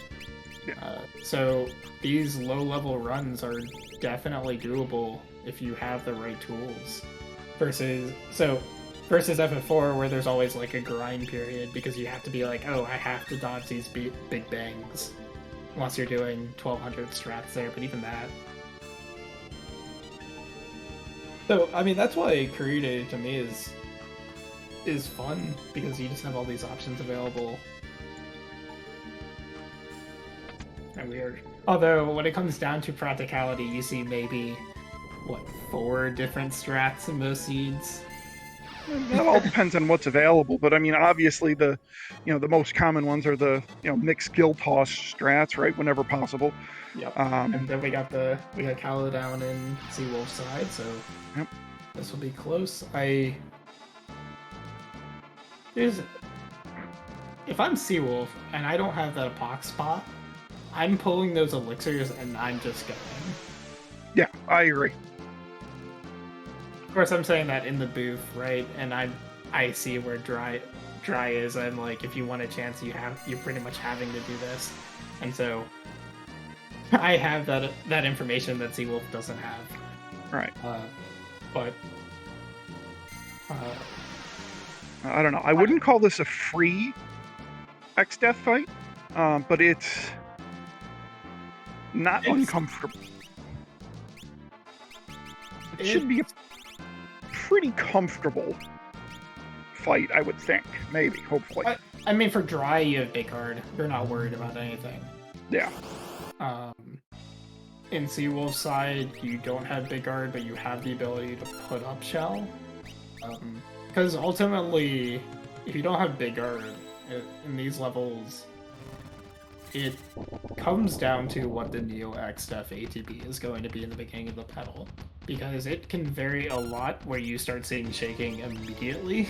So these low-level runs are definitely doable if you have the right tools. Versus FF4, where there's always like a grind period because you have to be like, oh, I have to dodge these big bangs, unless you're doing 1200 strats there. But even that. So I mean, that's why Kurita to me is fun, because you just have all these options available. Weird. Although, when it comes down to practicality, you see maybe, 4 different strats in most seeds? That all depends on what's available, but I mean, obviously the most common ones are the, mixed skill toss strats, right, whenever possible. Yep. And then we got Calo down in Seawolf's side, so yep. This will be close. If I'm Seawolf and I don't have that Epoch spot, I'm pulling those elixirs and I'm just going. Yeah, I agree. Of course, I'm saying that in the booth, right? And I see where dry is. I'm like, if you want a chance, you're pretty much having to do this, and so I have that information that Seawolf doesn't have. Right. But I don't know. I wouldn't call this a free XDeath fight, but it's not uncomfortable. It should be a pretty comfortable fight, I would think. Maybe, hopefully. I mean, for dry, you have big hard. You're not worried about anything. Yeah. In Seawolf's side, you don't have big guard, but you have the ability to put up shell. Because ultimately, if you don't have big guard in these levels, it comes down to what the Neo XDEF ATB is going to be in the beginning of the pedal. Because it can vary a lot where you start seeing shaking immediately,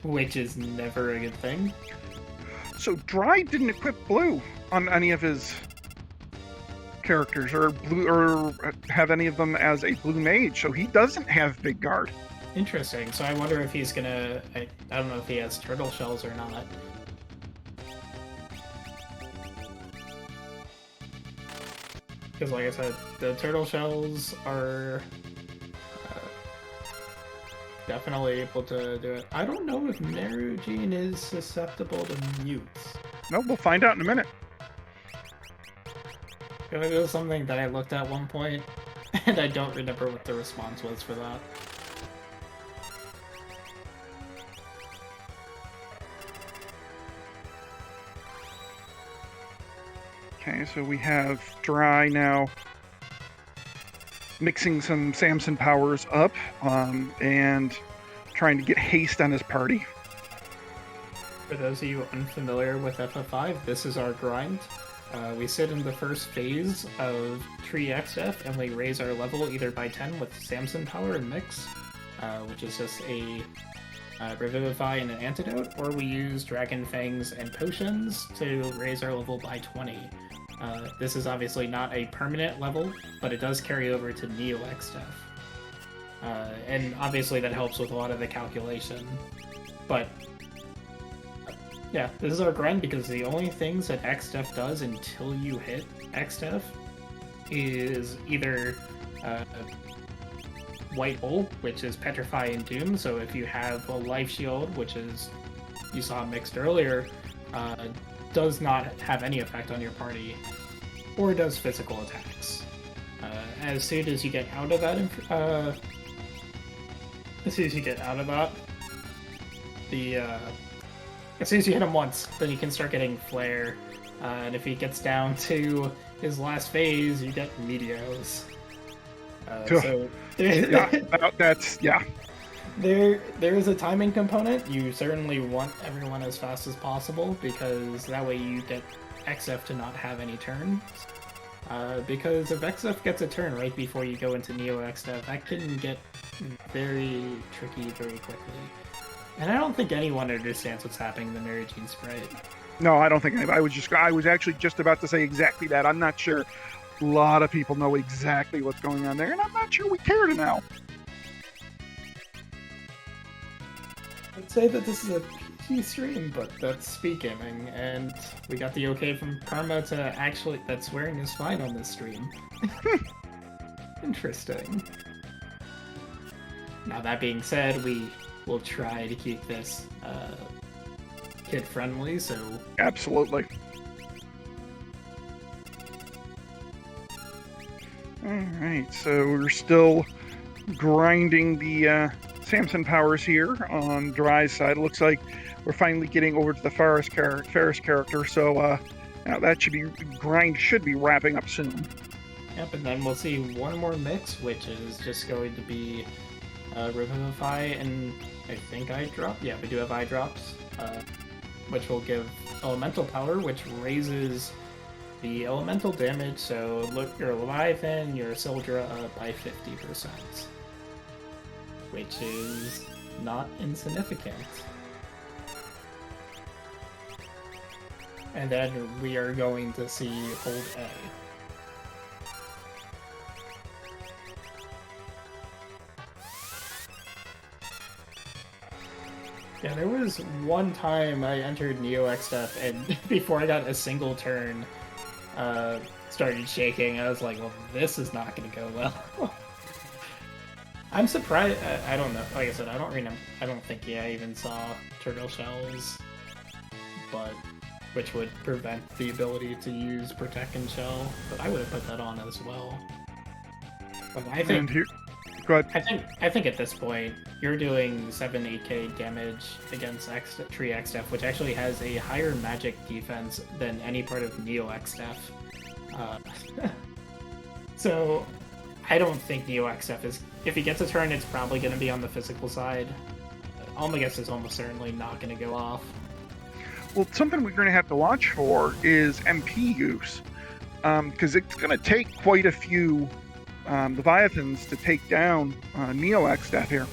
which is never a good thing. So Dry didn't equip blue on any of his characters, or have any of them as a blue mage, so he doesn't have big guard. Interesting. So I wonder if he's gonna... I don't know if he has turtle shells or not. Because like I said, the turtle shells are definitely able to do it. I don't know if Nerugene is susceptible to mutes. No, we'll find out in a minute. It was something that I looked at one point, and I don't remember what the response was for that. Okay, so we have Dry now mixing some Samson powers up and trying to get haste on his party. For those of you unfamiliar with FF5, this is our grind. We sit in the first phase of Tree XF and we raise our level either by 10 with Samson power and mix, which is just a Revivify and an Antidote, or we use Dragon Fangs and Potions to raise our level by 20. This is obviously not a permanent level, but it does carry over to Neo-X stuff. And obviously that helps with a lot of the calculation. But yeah, this is our grind because the only things that X-Def does until you hit X-Def is either White Hole, which is Petrify and Doom. So if you have a Life Shield, which is, you saw mixed earlier, does not have any effect on your party, or does physical attacks. As soon as you get out of that, as soon as you hit him once, then you can start getting Flare, and if he gets down to his last phase, you get Meteos. So there is a timing component. You certainly want everyone as fast as possible because that way you get XF to not have any turns. Because if XF gets a turn right before you go into Neo XF, that can get very tricky very quickly. And I don't think anyone understands what's happening in the Mary Jane Sprite. No, I don't think anybody. I was actually just about to say exactly that. I'm not sure a lot of people know exactly what's going on there, and I'm not sure we care to know. I'd say that this is a PG stream, but that's speaking, and we got the okay from Karma to actually that swearing is fine on this stream. Interesting. Now that being said, we will try to keep this kid friendly, so absolutely. Alright, so we're still grinding the Samson powers here on Dry's side. It looks like we're finally getting over to the Ferris character, so that grind should be wrapping up soon. Yep, and then we'll see one more mix, which is just going to be Revivify and I think Eye Drop. Yeah, we do have Eye Drops, which will give Elemental Power, which raises the elemental damage, so look, your Leviathan, your Sildra up by 50%, which is not insignificant. And then we are going to see Hold A. Yeah, there was one time I entered Neo XF and before I got a single turn, started shaking. I was like, well, this is not going to go well. I'm surprised. I don't know. Like I said, I don't think I even saw turtle shells, but which would prevent the ability to use Protect and Shell. But I would have put that on as well. But I think. Go ahead. I think at this point you're doing 7-8k damage against Tree XDef, which actually has a higher magic defense than any part of Neo XDef. So I don't think Neo XDef is. If he gets a turn, it's probably going to be on the physical side. Alma guess is almost certainly not going to go off. Well, something we're going to have to watch for is MP use, because it's going to take quite a few Leviathans to take down Neo XDef here.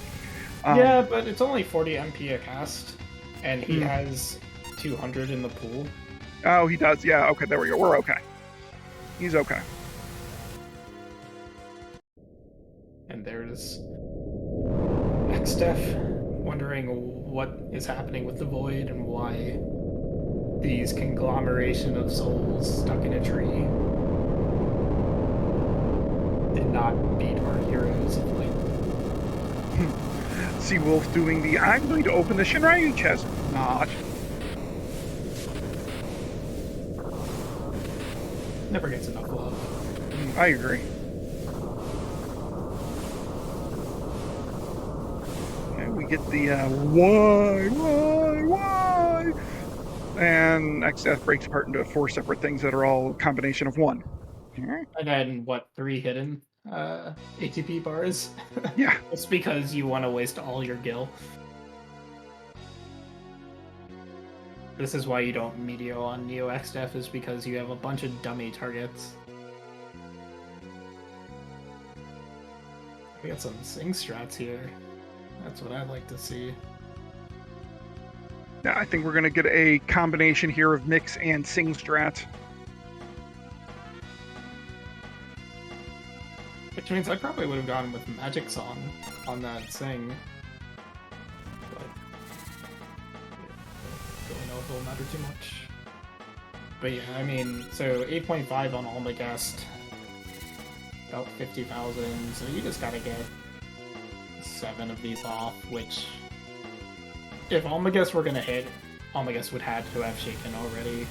Yeah, but it's only 40 MP a cast, and he has 200 in the pool. Oh, he does. Yeah. Okay, there we go. We're okay. He's okay. And there's XDef wondering what is happening with the Void and why these conglomeration of souls stuck in a tree did not beat our heroes of late. Seawolf doing the I'm going to open the Shinryu chest. Not. Never gets enough love. I agree. Okay, we get the why? And XF breaks apart into 4 separate things that are all a combination of 1. And then, 3 hidden ATP bars? Yeah. It's because you want to waste all your gil. This is why you don't Meteo on Neo XDef, is because you have a bunch of dummy targets. We got some Sing strats here. That's what I'd like to see. Yeah, I think we're going to get a combination here of mix and sing strat. Which means I probably would have gone with Magic Song on that sing. But I don't know if it'll matter too much. But yeah, I mean, so 8.5 on Almagest, about 50,000, so you just gotta get 7 of these off, which, if Almagest were gonna hit, Almagest would have to have shaken already.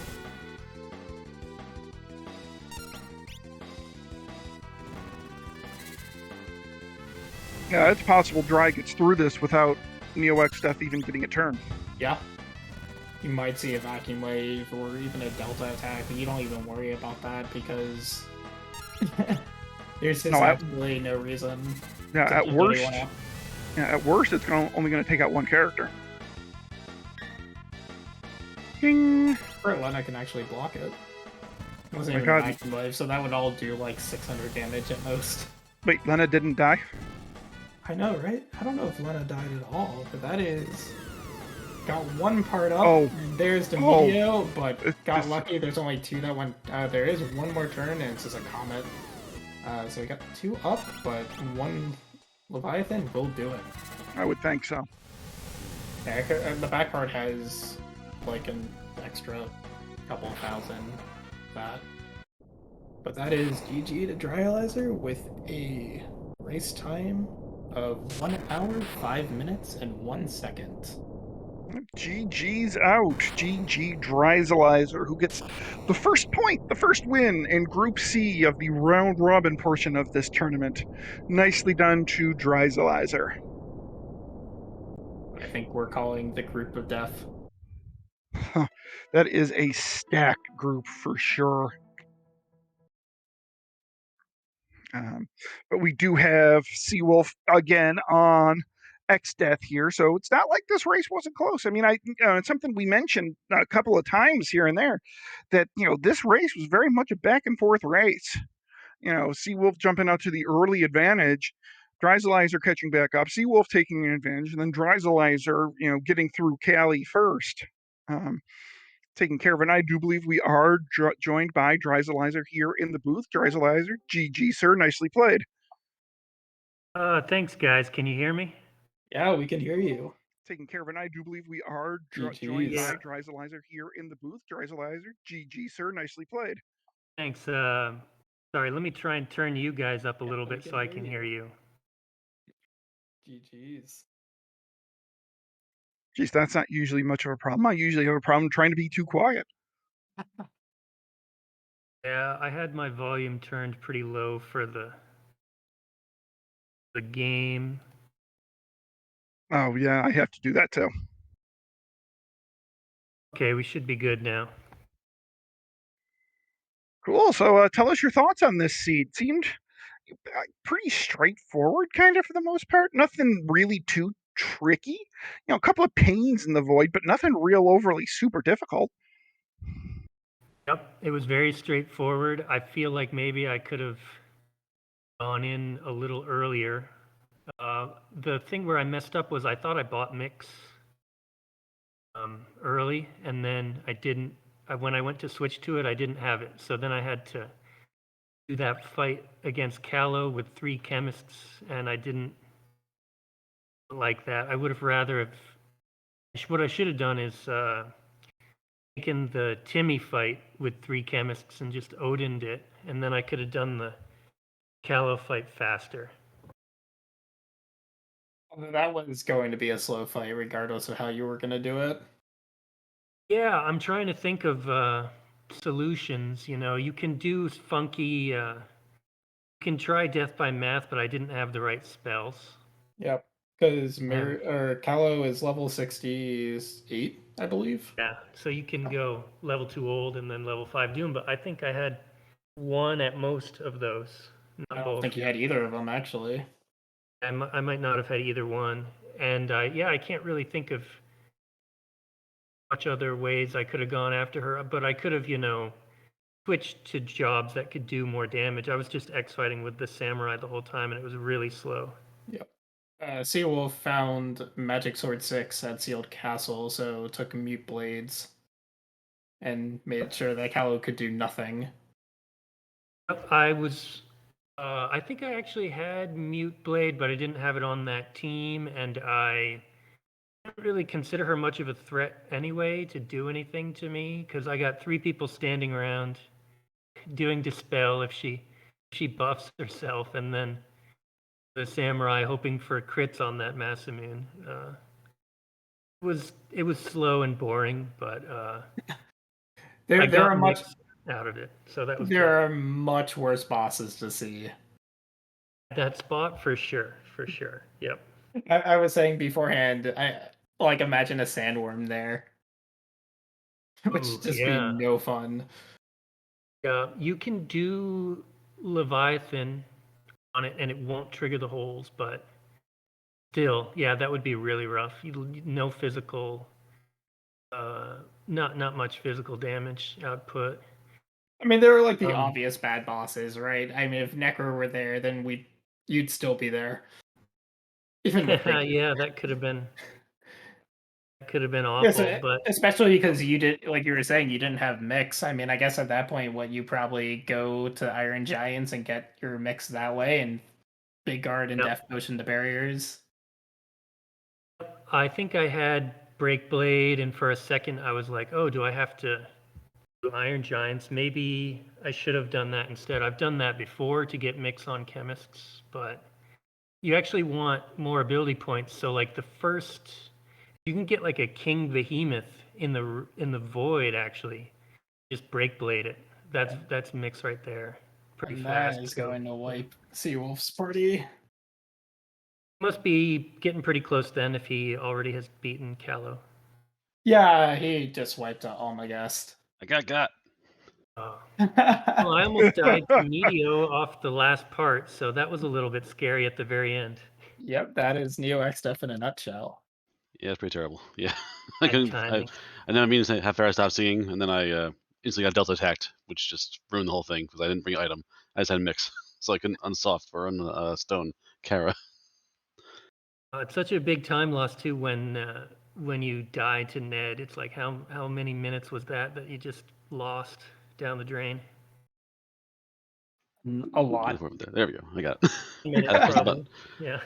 Yeah, it's possible Dry gets through this without Neo-X Death even getting a turn. Yeah. You might see a Vacuum Wave or even a Delta attack, but you don't even worry about that because there's just absolutely no reason. Yeah, at worst, it's only going to take out one character. Ding! Or Lena can actually block it. It wasn't even a Vacuum Wave, so that would all do like 600 damage at most. Wait, Lena didn't die? I know, right? I don't know if Lena died at all, but that is... Got one part up, and there's the Meteor, but got lucky, there's only 2 that went... there is one more turn, and it's just a Comet. So we got 2 up, but 1 Leviathan will do it. I would think so. Yeah, the back card has, like, an extra couple thousand that. But that is GG to Dryzalizer with a race time of 1 hour, 5 minutes, and 1 second. GG's out. GG Dryzalizer, who gets the first point, the first win in Group C of the round robin portion of this tournament. Nicely done to Dryzalizer. I think we're calling the group of death. That is a stacked group for sure. But we do have Seawolf again on X Death here, so it's not like this race wasn't close. I mean, it's something we mentioned a couple of times here and there that this race was very much a back and forth race. Seawolf jumping out to the early advantage, Dryzalizer catching back up, Seawolf taking an advantage, and then Dryzalizer, getting through Cali first. Taking care of it. I do believe we are joined by Dryzalizer here in the booth. Dryzalizer, GG, sir. Nicely played. Thanks, guys. Can you hear me? Yeah, we can hear you. Taking care of it. I do believe we are joined by Dryzalizer here in the booth. Dryzalizer, GG, sir. Nicely played. Thanks. Sorry, let me try and turn you guys up a little bit so I can hear you. GG's. Geez, that's not usually much of a problem. I usually have a problem trying to be too quiet. Yeah, I had my volume turned pretty low for the game. Oh, yeah, I have to do that too. Okay, we should be good now. Cool. So tell us your thoughts on this seed. Seemed pretty straightforward, kind of, for the most part. Nothing really too tricky. A couple of pains in the void, but nothing real overly super difficult. Yep, it was very straightforward. I feel like maybe I could have gone in a little earlier. The thing where I messed up was I thought I bought mix early, and then I didn't. When I went to switch to it, I didn't have it. So then I had to do that fight against Callow with 3 chemists, and I didn't like that. I would have rather have. What I should have done is taken the Timmy fight with 3 chemists and just Odin'd it, and then I could have done the Callow fight faster. That was going to be a slow fight, regardless of how you were going to do it. Yeah, I'm trying to think of solutions. You can do funky. You can try death by math, but I didn't have the right spells. Yep, because Callow is level 68, I believe. Yeah, so you can go level 2 old and then level 5 doom, but I think I had 1 at most of those. I don't think you had either of them, actually. I might not have had either one. And yeah, I can't really think of much other ways I could have gone after her, but I could have, switched to jobs that could do more damage. I was just X fighting with the samurai the whole time, and it was really slow. Yep. Seawolf found Magic Sword 6 at Sealed Castle, so took Mute Blades and made sure that Callow could do nothing. I was, I think I actually had Mute Blade, but I didn't have it on that team, and I didn't really consider her much of a threat anyway to do anything to me, because I got 3 people standing around doing Dispel if she buffs herself, and then the Samurai hoping for crits on that Masamune. It was slow and boring, but I There got are much mixed out of it, so that was good. there are much worse bosses to see. That spot for sure, for sure. Yep. I was saying beforehand, I like imagine a sandworm there, which Ooh, would just be yeah. no fun. Yeah, you can do Leviathan on it and it won't trigger the holes, but still, yeah, that would be really rough. No physical, not much physical damage output. I mean, there are like the obvious bad bosses, right? I mean, if Necro were there, then you'd still be there. Even with Yeah, that could have been awful, yes, but especially because you did, like you were saying, you didn't have mix. I mean, I guess at that point, what you probably go to Iron Giants and get your mix that way, and Big Guard and yep. Death Potion the barriers. I think I had Break Blade, and for a second I was like, oh, do I have to do Iron Giants? Maybe I should have done that instead. I've done that before to get mix on chemists, but you actually want more ability points. So like the first, you can get like a King Behemoth in the void actually. Just Break Blade it. That's mix right there. Pretty And fast. that is too. going to wipe Seawolf's party. Must be getting pretty close then if he already has beaten Callow. Yeah, he just wiped out all my guest. I got. Well, I almost died to Medio off the last part, so that was a little bit scary at the very end. Yep, that is Neo X Stuff in a nutshell. Yeah, it's pretty terrible. Yeah, Bad timing. I know I mean how far I stopped singing, and then I instantly got Delta attacked, which just ruined the whole thing because I didn't bring an item. I just had a mix, so I couldn't unsoft or stone Kara. It's such a big time loss too when you die to Ned. It's like how many minutes was that you just lost down the drain? A lot. There we go. I got it. Minutes I pressed the probably. button. Yeah.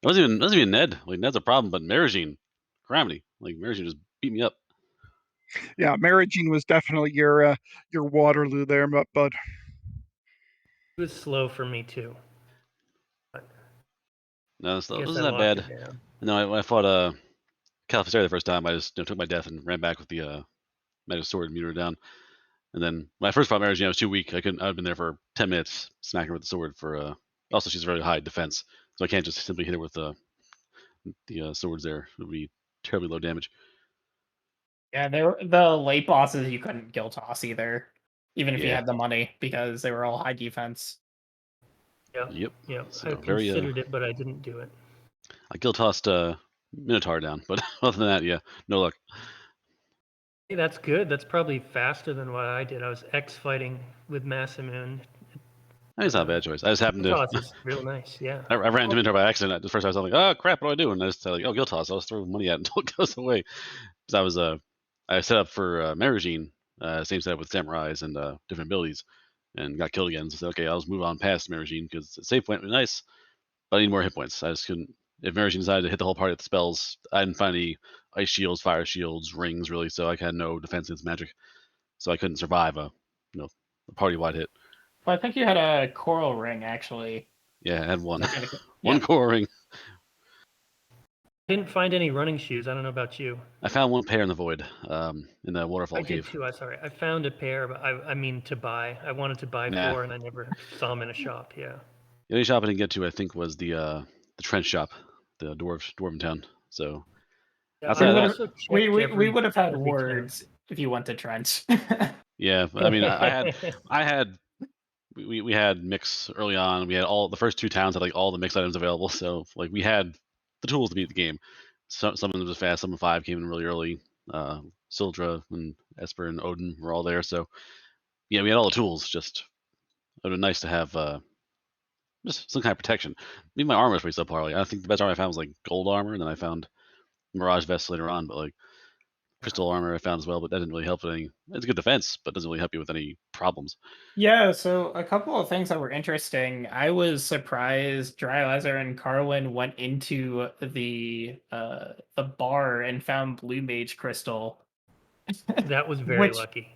It wasn't even Ned. Like Ned's a problem, but Marigine, calamity. Like Marigine just beat me up. Yeah, Marigine was definitely your Waterloo there, bud. It was slow for me too. No, this I guess wasn't I that locked bad. it down. No, when I fought Califastaria the first time, I just took my death and ran back with the magic sword and muted her down. And then when I first fought Marigine, I was too weak. I'd been there for 10 minutes smacking her with the sword for. Also, she's very high defense, so I can't just simply hit her with the swords. There it would be terribly low damage. Yeah, the late bosses you couldn't guild toss either, even if you Yeah. had the money, because they were all high defense. Yep. So I considered it, but I didn't do it. I guild tossed Minotaur down, but other than that, yeah, no luck. Hey, that's good. That's probably faster than what I did. I was X fighting with Masamune. It's not a bad choice. I just happened to. Toss is real nice. Yeah. I ran into Minotaur by accident. At first, I was like, "Oh crap, what do I do?" And I just like, "Oh, guild toss." I'll just throw money at it until it goes away. Because I set up for Marigine, same setup with samurais and different abilities, and got killed again. So I said, okay, I'll just move on past Marigine because the save point was nice, but I need more hit points. I just couldn't. If Marigine decided to hit the whole party with the spells, I didn't find any ice shields, fire shields, rings really, so I had no defense against magic, so I couldn't survive a party wide hit. Well, I think you had a coral ring actually. Yeah, I had one, Yeah. core ring. Didn't find any running shoes. I don't know about you. I found one pair in the void, in the waterfall I cave. did too. Sorry, I found a pair, but I mean to buy. I wanted to buy 4, and I never saw them in a shop. Yeah. The only shop I didn't get to, I think, was the trench shop, the dwarven town. So Yeah, outside I of that, also checked we every would have had every words if you went to Trent. yeah. I mean, I had we had mix early on. We had all the first 2 towns had like all the mix items available. So like we had the tools to beat the game. Some of them was fast. Some of 5 came in really early. Sildra and Esper and Odin were all there. So yeah, we had all the tools. Just it would have been nice to have just some kind of protection. Even my armor is pretty subpar. Like, I think the best armor I found was like gold armor, and then I found Mirage vest later on. But like crystal armor I found as well, but that didn't really help with any. It's a good defense, but doesn't really help you with any problems. Yeah, so a couple of things that were interesting. I was surprised Drylazer and Carwin went into the bar and found Blue Mage Crystal. That was very Which- lucky.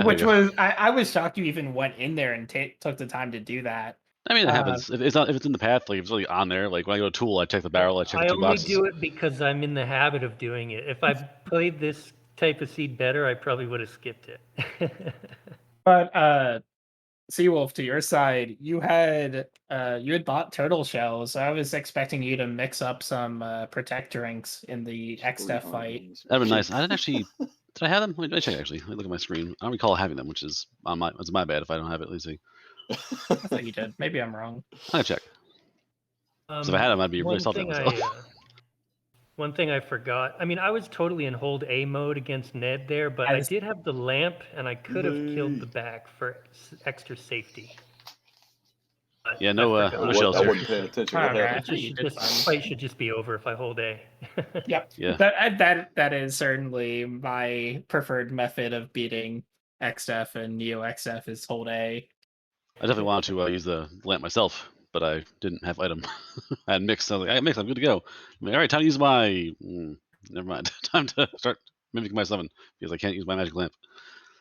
Which Yeah. was I was shocked you even went in there and took the time to do that. I mean, it happens. If it's in the path, like if it's really on there, like when I go to tool, I check the barrel, I check the two only boxes. do it because I'm in the habit of doing it. If I played this type of seed better, I probably would have skipped it. But Seawolf, to your side, you had bought turtle shells. So I was expecting you to mix up some protect drinks in the XDEF fight. That'd be nice. I didn't actually. Did I have them? Let me check. Actually, let me look at my screen. I don't recall having them, which is it's my bad if I don't have it. Let's see. I thought you did. Maybe I'm wrong. I'm gonna check. So if I had them, I'd be really salty at myself. One thing I forgot. I mean, I was totally in hold A mode against Ned there, but I did have the lamp, and I could have killed the back for extra safety. But Yeah, no shells I here. wasn't paying attention. What happened? This fight should just be over if I hold A. Yep. Yeah. That is certainly my preferred method of beating XDEF and Neo XDEF is hold A. I definitely wanted to use the lamp myself, but I didn't have item. I had mix. So I was like, I got mix. I'm good to go. I'm like, all right, time to use my. Never mind. Time to start mimicking my summon because I can't use my magic lamp.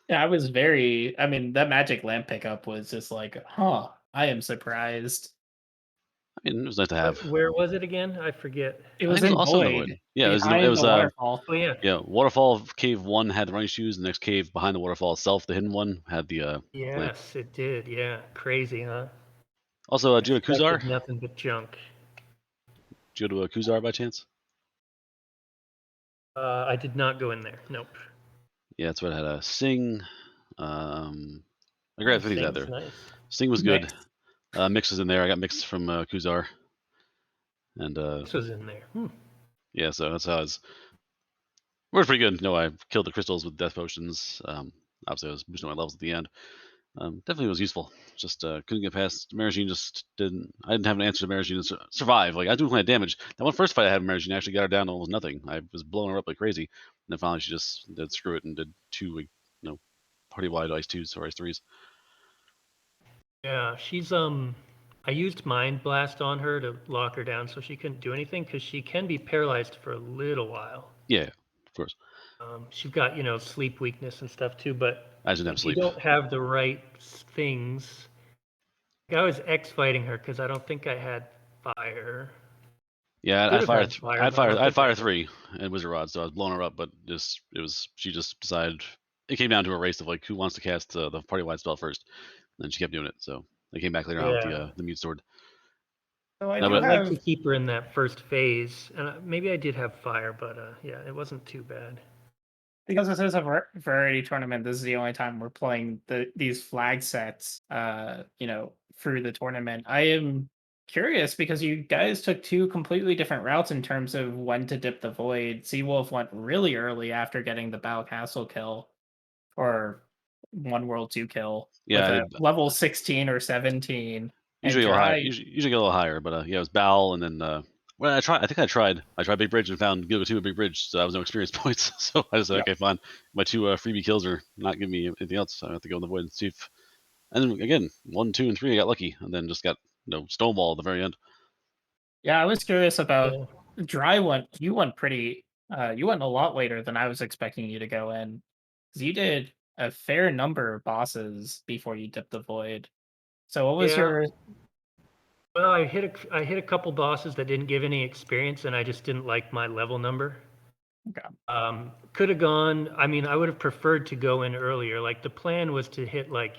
Yeah, I was very. I mean, that magic lamp pickup was just like, huh. I am surprised. I mean, it was nice to have. Where was it again? I forget. It was I think in also in the Void. Void. Yeah, it was behind the waterfall. Oh yeah. Yeah, waterfall cave 1 had the running shoes. The next cave behind the waterfall itself, the hidden one, had the lamp. Yes, it did. Yeah, crazy, huh? Also, do you go to Kuzar? Nothing but junk. Did you go to a Kuzar by chance? I did not go in there. Nope. Yeah, that's what I had. A Sing. I grabbed these out there. Nice. Sing was good. Mix was in there. I got Mix from Kuzar. And This was in there. yeah, so that's how I was. Worked pretty good. No, I killed the crystals with death potions. Obviously, I was boosting my levels at the end. Definitely was useful. Just couldn't get past Marigine. Just didn't. I didn't have an answer to Marigine to survive. Like I was doing plenty of damage. That one first fight I had with Marigine, I actually got her down to almost nothing. I was blowing her up like crazy, and then finally she just did screw it and did 2 like party wide ice 2s or ice 3s. Yeah, she's I used Mind Blast on her to lock her down so she couldn't do anything because she can be paralyzed for a little while. Yeah, of course. She's got sleep weakness and stuff too, but I didn't have if sleep. you don't have the right things. Like I was X fighting her because I don't think I had fire. Yeah, I had fire 3 and Wizard Rod, so I was blowing her up. But she just decided. It came down to a race of like who wants to cast the party wide spell first, and then she kept doing it. So I came back later on with the mute sword. So I would do like to keep her in that first phase, and maybe I did have fire, but yeah, it wasn't too bad. Because this is a variety tournament, this is the only time we're playing these flag sets, through the tournament. I am curious because you guys took 2 completely different routes in terms of when to dip the void. Seawolf went really early after getting the Bow Castle kill, or 1 World 2 kill. Yeah, with a level 16 or 17. Usually go higher. Usually get a little higher, but yeah, it was Bow, and then well, I tried Big Bridge and found Gilgo 2 at Big Bridge, so that was no experience points. So I just said, okay, fine. My 2 freebie kills are not giving me anything else, so I have to go in the void and see if. And then again, 1, 2, and 3, I got lucky, and then just got stonewall at the very end. Yeah, I was curious about Dry one. You went pretty. You went a lot later than I was expecting you to go in, because you did a fair number of bosses before you dipped the void. So what was your? Well, I hit a couple bosses that didn't give any experience, and I just didn't like my level number. Okay. Could have gone. I mean, I would have preferred to go in earlier. Like the plan was to hit like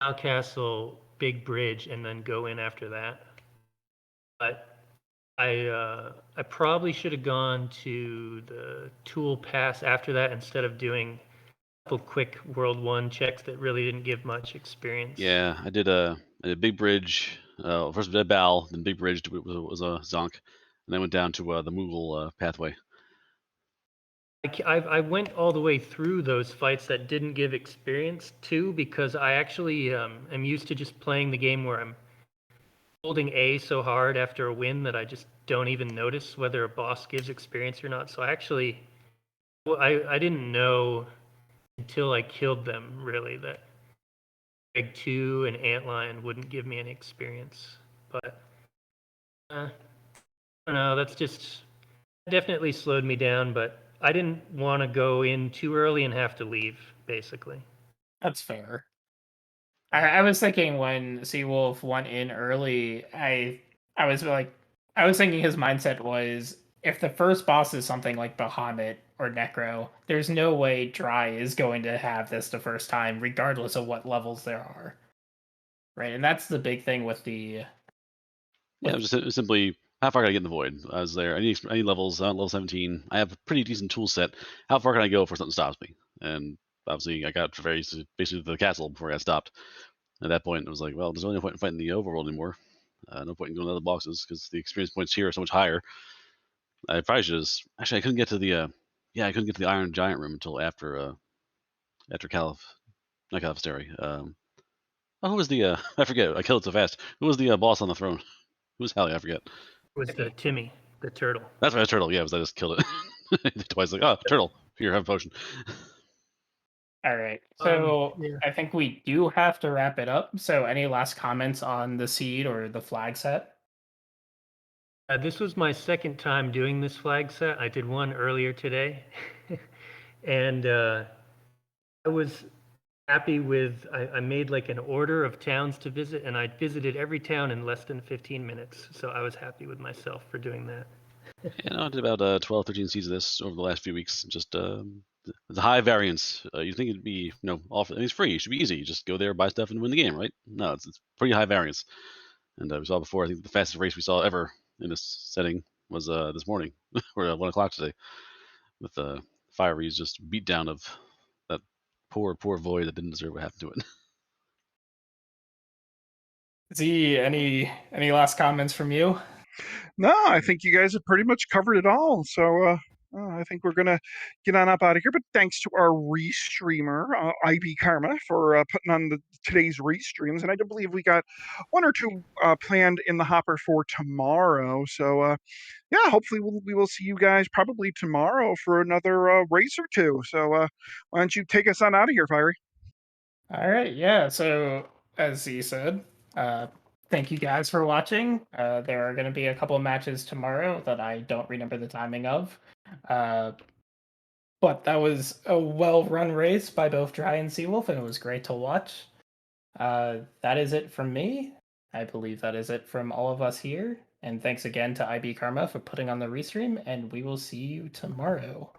Bow Castle, Big Bridge, and then go in after that. But I probably should have gone to the Tool Pass after that instead of doing a couple quick World 1 checks that really didn't give much experience. Yeah, I did a Big Bridge. First I did Bow, then Big Bridge was a Zonk, and then went down to the Moogle pathway. I went all the way through those fights that didn't give experience too, because I actually am used to just playing the game where I'm holding A so hard after a win that I just don't even notice whether a boss gives experience or not. So I didn't know until I killed them really that Egg 2 and Antlion wouldn't give me any experience. But I don't know, that's just definitely slowed me down, but I didn't want to go in too early and have to leave, basically. That's fair. I was thinking when Seawolf went in early, I was like, I was thinking his mindset was if the first boss is something like Bahamut or Necro, there's no way Dry is going to have this the first time, regardless of what levels there are. Right, and that's the big thing with the. Yeah, it was just simply how far can I get in the void? I was there. Any levels? Level 17. I have a pretty decent tool set. How far can I go before something stops me? And obviously, I got basically to the castle before I got stopped. At that point, it was like, well, there's only no point in fighting the overworld anymore. No point in going to other boxes because the experience points here are so much higher. I probably should just actually I couldn't get to the I couldn't get to the Iron Giant room until after not Caliphteri. Who was the I forget. I killed it so fast. Who was the boss on the throne? Who was Hallie? I forget. It was the Timmy, the turtle. That's right, turtle. Yeah, I just killed it twice. Like, oh, turtle, here, have a potion. All right, so Yeah. I think we do have to wrap it up. So, any last comments on the seed or the flag set? This was my second time doing this flag set. I did one earlier today. And I was happy with, I made like an order of towns to visit, and I visited every town in less than 15 minutes. So I was happy with myself for doing that. Yeah, no, I did about 12, 13 seeds of this over the last few weeks. Just the high variance. You think it'd be, it's free. It should be easy. You just go there, buy stuff, and win the game, right? No, it's pretty high variance. And we saw before. I think the fastest race we saw ever in this setting was this morning, or 1 o'clock today, with Fiery's just beat down of that poor void that didn't deserve what happened to it. Z, any last comments from you? No, I think you guys have pretty much covered it all. So I think we're gonna get on up out of here. But thanks to our restreamer, IB Karma, for putting on today's restreams, and I do believe we got one or two planned in the hopper for tomorrow. So yeah, hopefully we will see you guys probably tomorrow for another race or two. So why don't you take us on out of here, Fiery? All right, yeah. So as Z said, thank you guys for watching. There are going to be a couple of matches tomorrow that I don't remember the timing of, but that was a well-run race by both Dry and Seawolf, and it was great to watch. That is it from me. I believe that is it from all of us here. And thanks again to IB Karma for putting on the restream, and we will see you tomorrow.